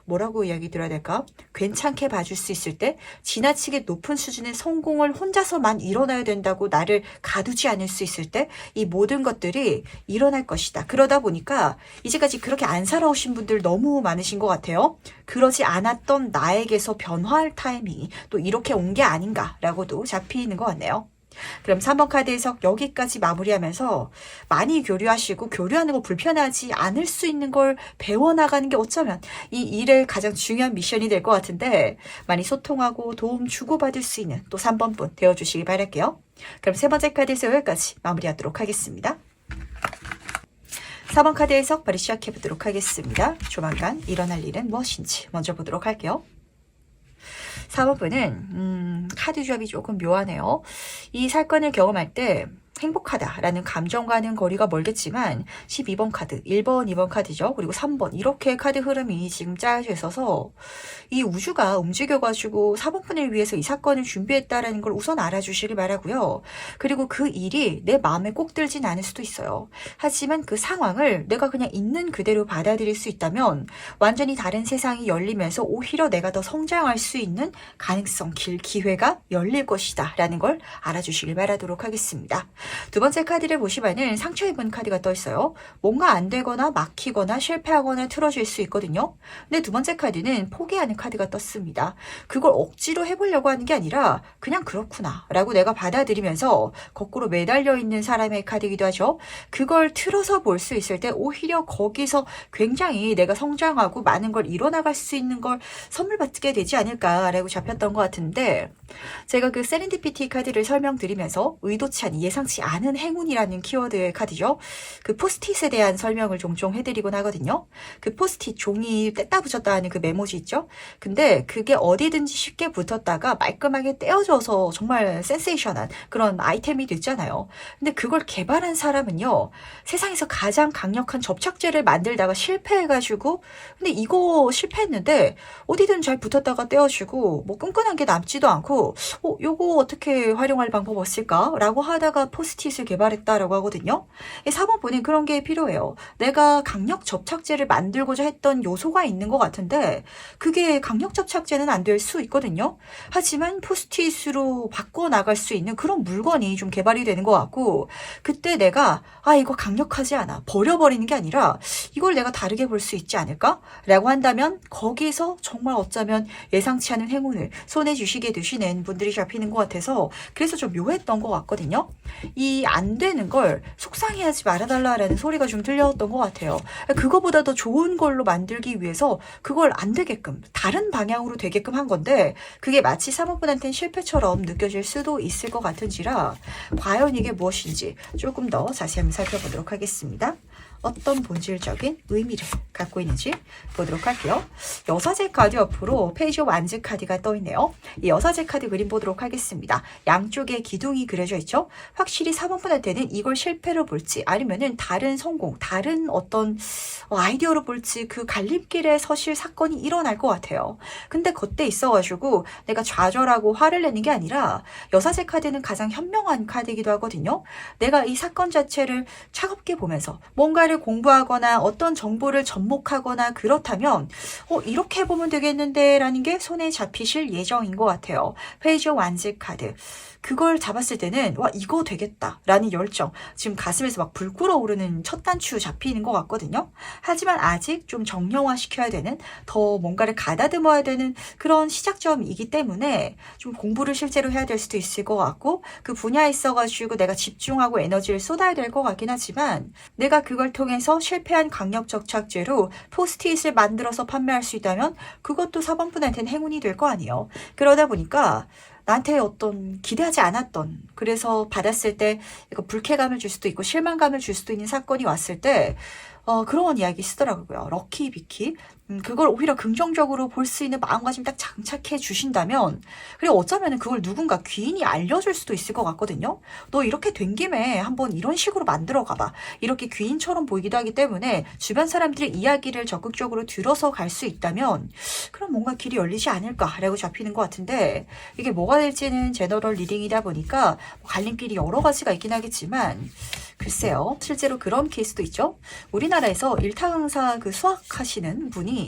뭐라고 이야기 드려야 될까? 괜찮게 봐줄 수 있을 때 지나치게 높은 수준의 성공을 혼자서만 일어나야 된다고 나를 가두지 않을 수 있을 때 이 모든 것들이 일어날 것이다. 그러다 보니까 이제까지 그렇게 안 살아오신 분들 너무 많으신 것 같아요. 그러지 않았던 나에게서 변화할 타이밍이 또 이렇게 온 게 아닌가라고도 잡히는 것 같네요. 그럼 3번 카드 해석 여기까지 마무리하면서 많이 교류하시고 교류하는 거 불편하지 않을 수 있는 걸 배워나가는 게 어쩌면 이 일의 가장 중요한 미션이 될 것 같은데 많이 소통하고 도움 주고받을 수 있는 또 3번 분 되어주시기 바랄게요. 그럼 세 번째 카드에서 여기까지 마무리하도록 하겠습니다. 4번 카드 해석 바로 시작해보도록 하겠습니다. 조만간 일어날 일은 무엇인지 먼저 보도록 할게요. 4번 분은 카드 조합이 조금 묘하네요. 이 사건을 경험할 때 행복하다라는 감정과는 거리가 멀겠지만 12번 카드, 1번, 2번 카드죠. 그리고 3번 이렇게 카드 흐름이 지금 짜여져 있어서 이 우주가 움직여가지고 4번 분을 위해서 이 사건을 준비했다라는 걸 우선 알아주시길 바라고요. 그리고 그 일이 내 마음에 꼭 들진 않을 수도 있어요. 하지만 그 상황을 내가 그냥 있는 그대로 받아들일 수 있다면 완전히 다른 세상이 열리면서 오히려 내가 더 성장할 수 있는 가능성, 기회가 열릴 것이다 라는 걸 알아주시길 바라도록 하겠습니다. 두 번째 카드를 보시면은 상처 입은 카드가 떠 있어요. 뭔가 안 되거나 막히거나 실패하거나 틀어질 수 있거든요. 근데 두 번째 카드는 포기하는 카드가 떴습니다. 그걸 억지로 해보려고 하는 게 아니라 그냥 그렇구나 라고 내가 받아들이면서 거꾸로 매달려 있는 사람의 카드이기도 하죠. 그걸 틀어서 볼 수 있을 때 오히려 거기서 굉장히 내가 성장하고 많은 걸 이뤄나갈 수 있는 걸 선물 받게 되지 않을까라고 잡혔던 것 같은데 제가 그 세렌디피티 카드를 설명드리면서 의도치 않은 예상치 않은 행운이라는 키워드의 카드죠. 그 포스트잇에 대한 설명을 종종 해드리곤 하거든요. 그 포스트잇 종이 뗐다 붙였다 하는 그 메모지 있죠. 근데 그게 어디든지 쉽게 붙었다가 말끔하게 떼어져서 정말 센세이션한 그런 아이템이 됐잖아요. 근데 그걸 개발한 사람은요. 세상에서 가장 강력한 접착제를 만들다가 실패해가지고 근데 이거 실패했는데 어디든 잘 붙었다가 떼어지고 뭐 끈끈한 게 남지도 않고 요거 어떻게 활용할 방법 없을까? 라고 하다가 포스트잇을 개발했다라고 하거든요. 4번 분은 그런 게 필요해요. 내가 강력 접착제를 만들고자 했던 요소가 있는 것 같은데 그게 강력 접착제는 안 될 수 있거든요. 하지만 포스트잇으로 바꿔나갈 수 있는 그런 물건이 좀 개발이 되는 것 같고 그때 내가 이거 강력하지 않아. 버려버리는 게 아니라 이걸 내가 다르게 볼 수 있지 않을까? 라고 한다면 거기서 정말 어쩌면 예상치 않은 행운을 손에 주시게 되시는 분들이 잡히는 것 같아서 그래서 좀 묘했던 것 같거든요. 이 안 되는 걸 속상해하지 말아달라라는 소리가 좀 들렸던 것 같아요. 그거보다 더 좋은 걸로 만들기 위해서 그걸 안 되게끔 다른 방향으로 되게끔 한 건데 그게 마치 사모분한테는 실패처럼 느껴질 수도 있을 것 같은지라 과연 이게 무엇인지 조금 더 자세히 한번 살펴보도록 하겠습니다. 어떤 본질적인 의미를 갖고 있는지 보도록 할게요. 여사제 카드 옆으로 페이지 오브 완즈 카드가 떠 있네요. 이 여사제 카드 그림 보도록 하겠습니다. 양쪽에 기둥이 그려져 있죠. 확실히 4번분한테는 이걸 실패로 볼지 아니면은 다른 성공, 다른 어떤 아이디어로 볼지 그 갈림길에 서실 사건이 일어날 것 같아요. 근데 그때 있어가지고 내가 좌절하고 화를 내는 게 아니라 여사제 카드는 가장 현명한 카드이기도 하거든요. 내가 이 사건 자체를 차갑게 보면서 뭔가를 공부하거나 어떤 정보를 접목하거나 그렇다면 이렇게 보면 되겠는데 라는 게 손에 잡히실 예정인 것 같아요. 페이지 오브 완즈 카드. 그걸 잡았을 때는 와 이거 되겠다 라는 열정, 지금 가슴에서 막 불 끓어오르는 첫 단추 잡히는 것 같거든요. 하지만 아직 좀 정형화 시켜야 되는, 더 뭔가를 가다듬어야 되는 그런 시작점이기 때문에 좀 공부를 실제로 해야 될 수도 있을 것 같고, 그 분야에 있어가지고 내가 집중하고 에너지를 쏟아야 될 것 같긴 하지만 내가 그걸 통해서 실패한 강력적 착재로 포스트잇을 만들어서 판매할 수 있다면 그것도 4번분한테는 행운이 될 거 아니에요. 그러다 보니까 나한테 어떤 기대하지 않았던, 그래서 받았을 때 이거 불쾌감을 줄 수도 있고 실망감을 줄 수도 있는 사건이 왔을 때 그런 이야기 쓰더라고요. 럭키 비키. 그걸 오히려 긍정적으로 볼 수 있는 마음가짐 딱 장착해 주신다면, 그리고 어쩌면 그걸 누군가 귀인이 알려줄 수도 있을 것 같거든요. 너 이렇게 된 김에 한번 이런 식으로 만들어 가봐. 이렇게 귀인처럼 보이기도 하기 때문에 주변 사람들의 이야기를 적극적으로 들어서 갈 수 있다면 그럼 뭔가 길이 열리지 않을까라고 잡히는 것 같은데, 이게 뭐가 될지는 제너럴 리딩이다 보니까 갈림길이 여러 가지가 있긴 하겠지만 글쎄요. 실제로 그런 케이스도 있죠. 우리나라에서 일타 강사 그 수학하시는 분이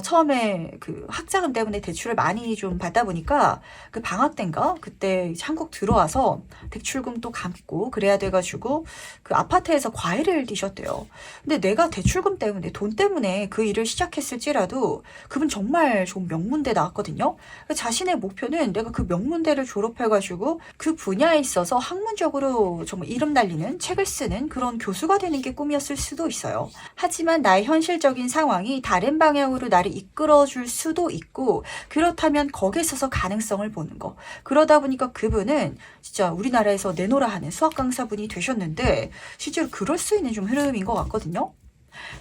처음에 그 학자금 때문에 대출을 많이 좀 받다 보니까 그 방학 때인가 그때 한국 들어와서 대출금도 갚고 그래야 돼가지고 그 아파트에서 과외를 뛰셨대요. 근데 내가 대출금 때문에, 돈 때문에 그 일을 시작했을지라도 그분 정말 좋은 명문대 나왔거든요. 자신의 목표는 내가 그 명문대를 졸업해가지고 그 분야에 있어서 학문적으로 정말 이름 날리는 책을 쓰는 그런 교수가 되는 게 꿈이었을 수도 있어요. 하지만 나의 현실적인 상황이 다른 방향으로 나를 이끌어줄 수도 있고, 그렇다면 거기에 있어서 가능성을 보는 거. 그러다 보니까 그분은 진짜 우리나라에서 내노라 하는 수학 강사분이 되셨는데 실제로 그럴 수 있는 좀 흐름인 것 같거든요.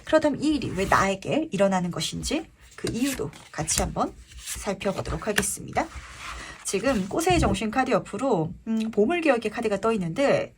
그렇다면 이 일이 왜 나에게 일어나는 것인지 그 이유도 같이 한번 살펴보도록 하겠습니다. 지금 꽃의 정신 카드 옆으로 보물기억의 카드가 떠 있는데,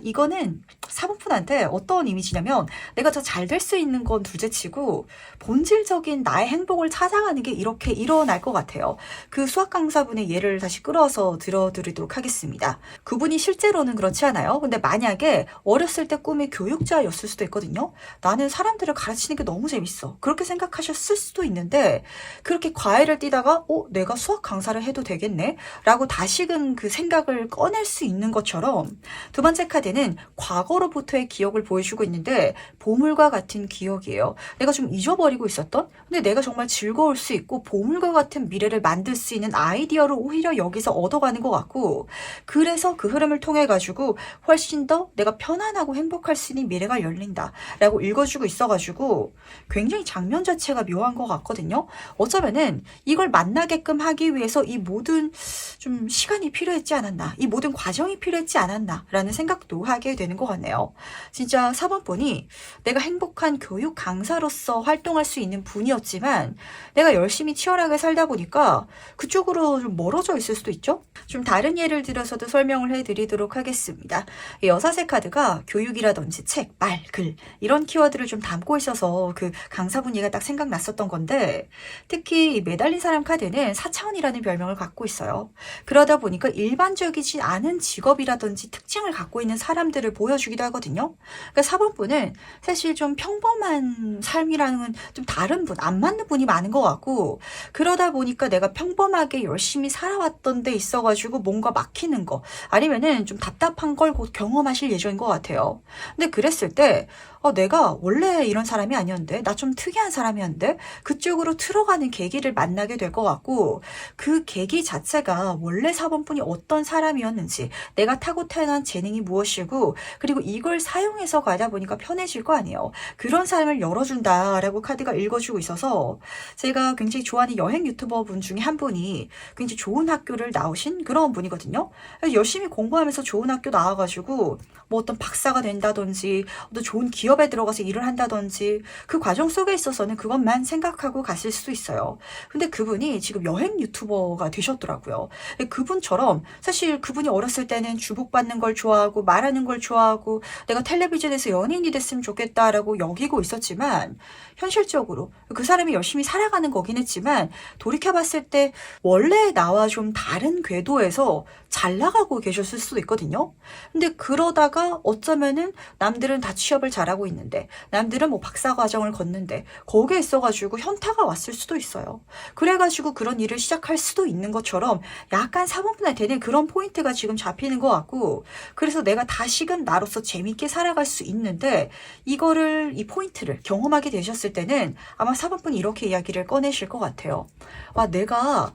이거는 4번분한테 어떤 이미지냐면 내가 더 잘 될 수 있는 건 둘째치고 본질적인 나의 행복을 찾아가는 게 이렇게 일어날 것 같아요. 그 수학 강사분의 예를 다시 끌어서 들어드리도록 하겠습니다. 그분이 실제로는 그렇지 않아요. 근데 만약에 어렸을 때 꿈이 교육자였을 수도 있거든요. 나는 사람들을 가르치는 게 너무 재밌어. 그렇게 생각하셨을 수도 있는데 그렇게 과외를 뛰다가 내가 수학 강사를 해도 되겠네? 라고 다시금 그 생각을 꺼낼 수 있는 것처럼, 두 번째 카드는 과거로부터의 기억을 보여주고 있는데 보물과 같은 기억이에요. 내가 좀 잊어버리고 있었던, 근데 내가 정말 즐거울 수 있고 보물과 같은 미래를 만들 수 있는 아이디어를 오히려 여기서 얻어가는 것 같고, 그래서 그 흐름을 통해 가지고 훨씬 더 내가 편안하고 행복할 수 있는 미래가 열린다 라고 읽어주고 있어가지고 굉장히 장면 자체가 묘한 것 같거든요. 어쩌면은 이걸 만나게끔 하기 위해서 이 모든 좀 시간이 필요했지 않았나, 이 모든 과정이 필요했지 않았나 라는 생각도 하게 되는 것 같네요. 진짜 4번분이 내가 행복한 교육 강사로서 활동할 수 있는 분이었지만 내가 열심히 치열하게 살다 보니까 그쪽으로 좀 멀어져 있을 수도 있죠. 좀 다른 예를 들어서도 설명을 해드리도록 하겠습니다. 이 여사제 카드가 교육이라든지 책, 말, 글 이런 키워드를 좀 담고 있어서 그 강사분 얘가 딱 생각났었던 건데, 특히 이 매달린 사람 카드는 4차원이라는 별명을 갖고 있어요. 그러다 보니까 일반적이지 않은 직업이라든지 특징을 갖고 있는 사람들을 보여주기도 하거든요. 그러니까 4번분은 사실 좀 평범한 삶이라는 좀 다른 분, 안 맞는 분이 많은 것 같고, 그러다 보니까 내가 평범하게 열심히 살아왔던 데 있어가지고 뭔가 막히는 거, 아니면은 좀 답답한 걸 곧 경험하실 예정인 것 같아요. 근데 그랬을 때 내가 원래 이런 사람이 아니었는데, 나 좀 특이한 사람이었는데, 그쪽으로 들어가는 계기를 만나게 될 것 같고, 그 계기 자체가 원래 4번분이 어떤 사람이었는지, 내가 타고 태어난 재능이 무엇이고 그리고 이걸 사용해서 가다 보니까 편해질 거 아니에요. 그런 삶을 열어준다라고 카드가 읽어주고 있어서 제가 굉장히 좋아하는 여행 유튜버 분 중에 한 분이 굉장히 좋은 학교를 나오신 그런 분이거든요. 열심히 공부하면서 좋은 학교 나와가지고 뭐 어떤 박사가 된다든지 어떤 좋은 기업에 들어가서 일을 한다든지 그 과정 속에 있어서는 그것만 생각하고 갔을 수도 있어요. 근데 그분이 지금 여행 유튜버가 되셨더라고요. 그분처럼 사실 그분이 어렸을 때는 주목받는 걸 좋아하고 말하는 걸 좋아하고 내가 텔레비전에서 연예인이 됐으면 좋겠다라고 여기고 있었지만 현실적으로 그 사람이 열심히 살아가는 거긴 했지만 돌이켜봤을 때 원래 나와 좀 다른 궤도에서 잘 나가고 계셨을 수도 있거든요. 근데 그러다가 어쩌면은 남들은 다 취업을 잘하고 있는데 남들은 뭐 박사 과정을 걷는데 거기에 있어가지고 현타가 왔을 수도 있어요. 그래가지고 그런 일을 시작할 수도 있는 것처럼 약간 사분분할 되는 그런 포인트가 지금 잡히는 것 같고 그래서 내가 다시금 나로서 재밌게 살아갈 수 있는데 이거를 이 포인트를 경험하게 되셨을 때는 아마 사분분이 이렇게 이야기를 꺼내실 것 같아요. 와, 내가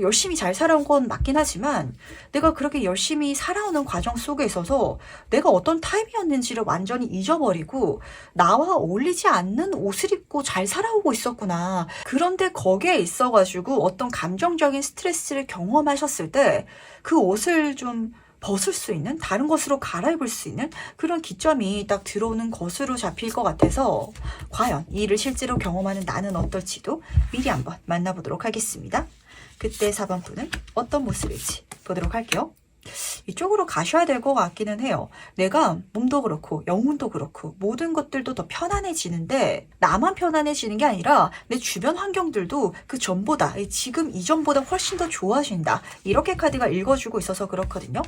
열심히 잘 살아온 건 맞긴 하지만 내가 그렇게 열심히 살아오는 과정 속에 있어서 내가 어떤 타입이었는지를 완전히 잊어버리고 나와 어울리지 않는 옷을 입고 잘 살아오고 있었구나. 그런데 거기에 있어가지고 어떤 감정적인 스트레스를 경험하셨을 때 그 옷을 좀 벗을 수 있는 다른 것으로 갈아입을 수 있는 그런 기점이 딱 들어오는 것으로 잡힐 것 같아서 과연 이 일을 실제로 경험하는 나는 어떨지도 미리 한번 만나보도록 하겠습니다. 그때 4번 분은 어떤 모습일지 보도록 할게요. 이쪽으로 가셔야 될 것 같기는 해요. 내가 몸도 그렇고 영혼도 그렇고 모든 것들도 더 편안해지는데 나만 편안해지는 게 아니라 내 주변 환경들도 그 전보다 지금 이전보다 훨씬 더 좋아진다. 이렇게 카드가 읽어주고 있어서 그렇거든요.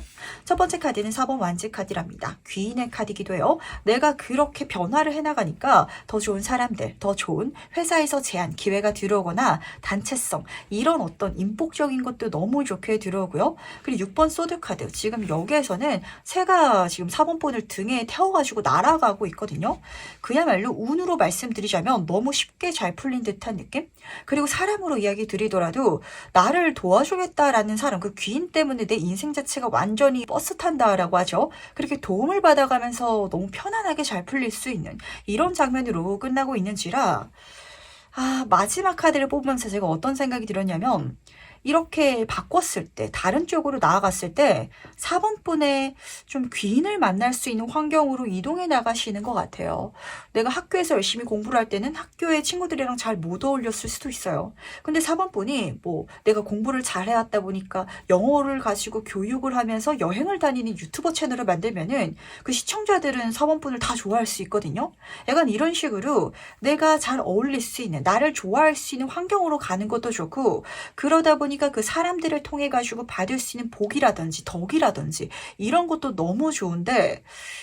첫 번째 카드는 4번 완지 카드랍니다. 귀인의 카드이기도 해요. 내가 그렇게 변화를 해나가니까 더 좋은 사람들, 더 좋은 회사에서 제안, 기회가 들어오거나 단체성 이런 어떤 인복적인 것도 너무 좋게 들어오고요. 그리고 6번 소드 카드 지금 여기에서는 새가 지금 4번 본을 등에 태워가지고 날아가고 있거든요. 그야말로 운으로 말씀드리자면 너무 쉽게 잘 풀린 듯한 느낌? 그리고 사람으로 이야기 드리더라도 나를 도와주겠다라는 사람 그 귀인 때문에 내 인생 자체가 완전히 버스 탄다라고 하죠. 그렇게 도움을 받아가면서 너무 편안하게 잘 풀릴 수 있는 이런 장면으로 끝나고 있는지라 마지막 카드를 뽑으면서 제가 어떤 생각이 들었냐면 이렇게 바꿨을 때 다른 쪽으로 나아갔을 때 4번 분의 좀 귀인을 만날 수 있는 환경으로 이동해 나가시는 것 같아요. 내가 학교에서 열심히 공부를 할 때는 학교의 친구들이랑 잘 못 어울렸을 수도 있어요. 근데 4번 분이 뭐 내가 공부를 잘 해왔다 보니까 영어를 가지고 교육을 하면서 여행을 다니는 유튜버 채널을 만들면은 그 시청자들은 4번 분을 다 좋아할 수 있거든요. 약간 이런 식으로 내가 잘 어울릴 수 있는 나를 좋아할 수 있는 환경으로 가는 것도 좋고 그러다 보니 그 사람들을 통해 가지고 받을 수 있는 복이라든지 덕이라든지 이런 것도 너무 좋은데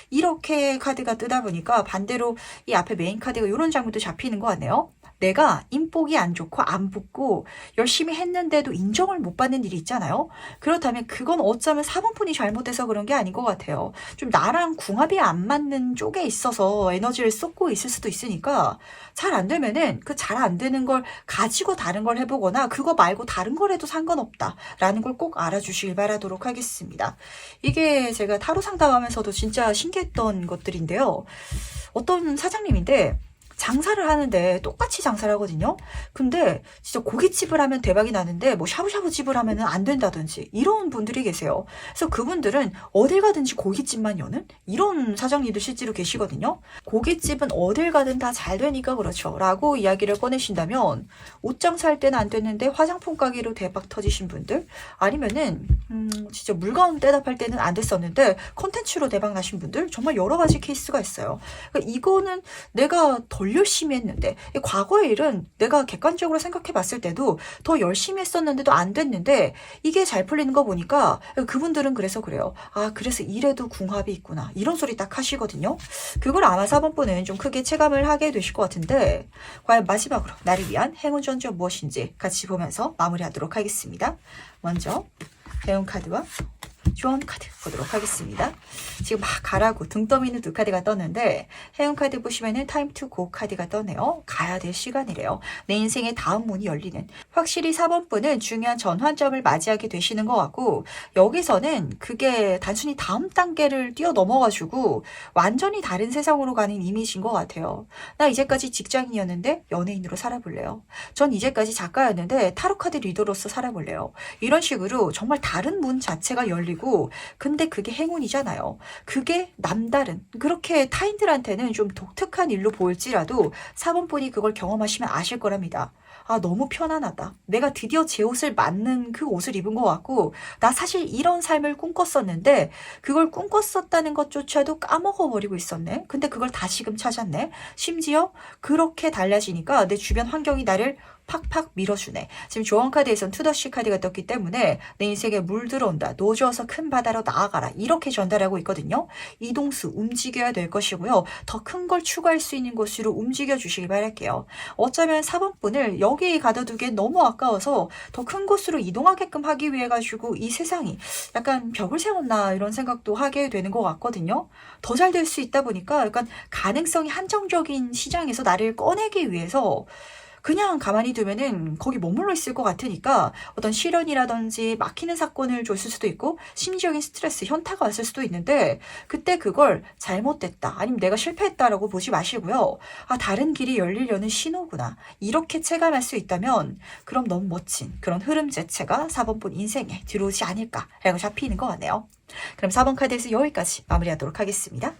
이렇게 카드가 뜨다 보니까 반대로 이 앞에 메인 카드가 이런 장면도 잡히는 것 같네요. 내가 인복이 안 좋고 안 붙고 열심히 했는데도 인정을 못 받는 일이 있잖아요. 그렇다면 그건 어쩌면 4번 분이 잘못해서 그런 게 아닌 것 같아요. 좀 나랑 궁합이 안 맞는 쪽에 있어서 에너지를 쏟고 있을 수도 있으니까 잘 안 되면은 그 잘 안 되는 걸 가지고 다른 걸 해보거나 그거 말고 다른 걸 해도 상관없다라는 걸 꼭 알아주시길 바라도록 하겠습니다. 이게 제가 타로 상담하면서도 진짜 신기했던 것들인데요. 어떤 사장님인데 장사를 하는데 똑같이 장사를 하거든요. 근데 진짜 고깃집을 하면 대박이 나는데 뭐 샤브샤브집을 하면은 안 된다든지 이런 분들이 계세요. 그래서 그분들은 어딜 가든지 고깃집만 여는 이런 사장님도 실제로 계시거든요. 고깃집은 어딜 가든 다 잘 되니까 그렇죠. 라고 이야기를 꺼내신다면 옷 장사할 때는 안 됐는데 화장품 가게로 대박 터지신 분들 아니면은 진짜 물건 떼다 팔 때는 안 됐었는데 콘텐츠로 대박 나신 분들 정말 여러 가지 케이스가 있어요. 그러니까 이거는 내가 덜 열심히 했는데 과거의 일은 내가 객관적으로 생각해 봤을 때도 더 열심히 했었는데도 안 됐는데 이게 잘 풀리는 거 보니까 그분들은 그래서 그래요. 그래서 이래도 궁합이 있구나 이런 소리 딱 하시거든요. 그걸 아마 4번 분은 좀 크게 체감을 하게 되실 것 같은데 과연 마지막으로 나를 위한 행운 전조 무엇인지 같이 보면서 마무리하도록 하겠습니다. 먼저 배운 카드와 조언 카드 보도록 하겠습니다. 지금 막 가라고 등 떠미는 두 카드가 떴는데 해운 카드 보시면은 타임 투 고 카드가 떠네요. 가야 될 시간이래요. 내 인생의 다음 문이 열리는. 확실히 4번 분은 중요한 전환점을 맞이하게 되시는 것 같고 여기서는 그게 단순히 다음 단계를 뛰어넘어가지고 완전히 다른 세상으로 가는 이미지인 것 같아요. 나 이제까지 직장인이었는데 연예인으로 살아볼래요. 전 이제까지 작가였는데 타로 카드 리더로서 살아볼래요. 이런 식으로 정말 다른 문 자체가 열리고 근데 그게 행운이잖아요. 그게 남다른 그렇게 타인들한테는 좀 독특한 일로 보일지라도 4번 분이 그걸 경험하시면 아실 거랍니다. 아, 너무 편안하다. 내가 드디어 제 옷을 맞는 그 옷을 입은 것 같고 나 사실 이런 삶을 꿈꿨었는데 그걸 꿈꿨었다는 것조차도 까먹어버리고 있었네. 근데 그걸 다시금 찾았네. 심지어 그렇게 달라지니까 내 주변 환경이 나를 팍팍 밀어주네. 지금 조언 카드에선 투더시 카드가 떴기 때문에 내 인생에 물 들어온다. 노져서 큰 바다로 나아가라. 이렇게 전달하고 있거든요. 이동수 움직여야 될 것이고요. 더 큰 걸 추구할 수 있는 곳으로 움직여 주시길 바랄게요. 어쩌면 4번 분을 여기에 가둬두기엔 너무 아까워서 더 큰 곳으로 이동하게끔 하기 위해 가지고 이 세상이 약간 벽을 세웠나 이런 생각도 하게 되는 것 같거든요. 더 잘 될 수 있다 보니까 약간 가능성이 한정적인 시장에서 나를 꺼내기 위해서 그냥 가만히 두면은 거기 머물러 있을 것 같으니까 어떤 시련이라든지 막히는 사건을 줬을 수도 있고 심리적인 스트레스, 현타가 왔을 수도 있는데 그때 그걸 잘못됐다 아니면 내가 실패했다라고 보지 마시고요. 아, 다른 길이 열리려는 신호구나. 이렇게 체감할 수 있다면 그럼 너무 멋진 그런 흐름 자체가 4번 분 인생에 들어오지 않을까라고 잡히는 것 같네요. 그럼 4번 카드에서 여기까지 마무리하도록 하겠습니다.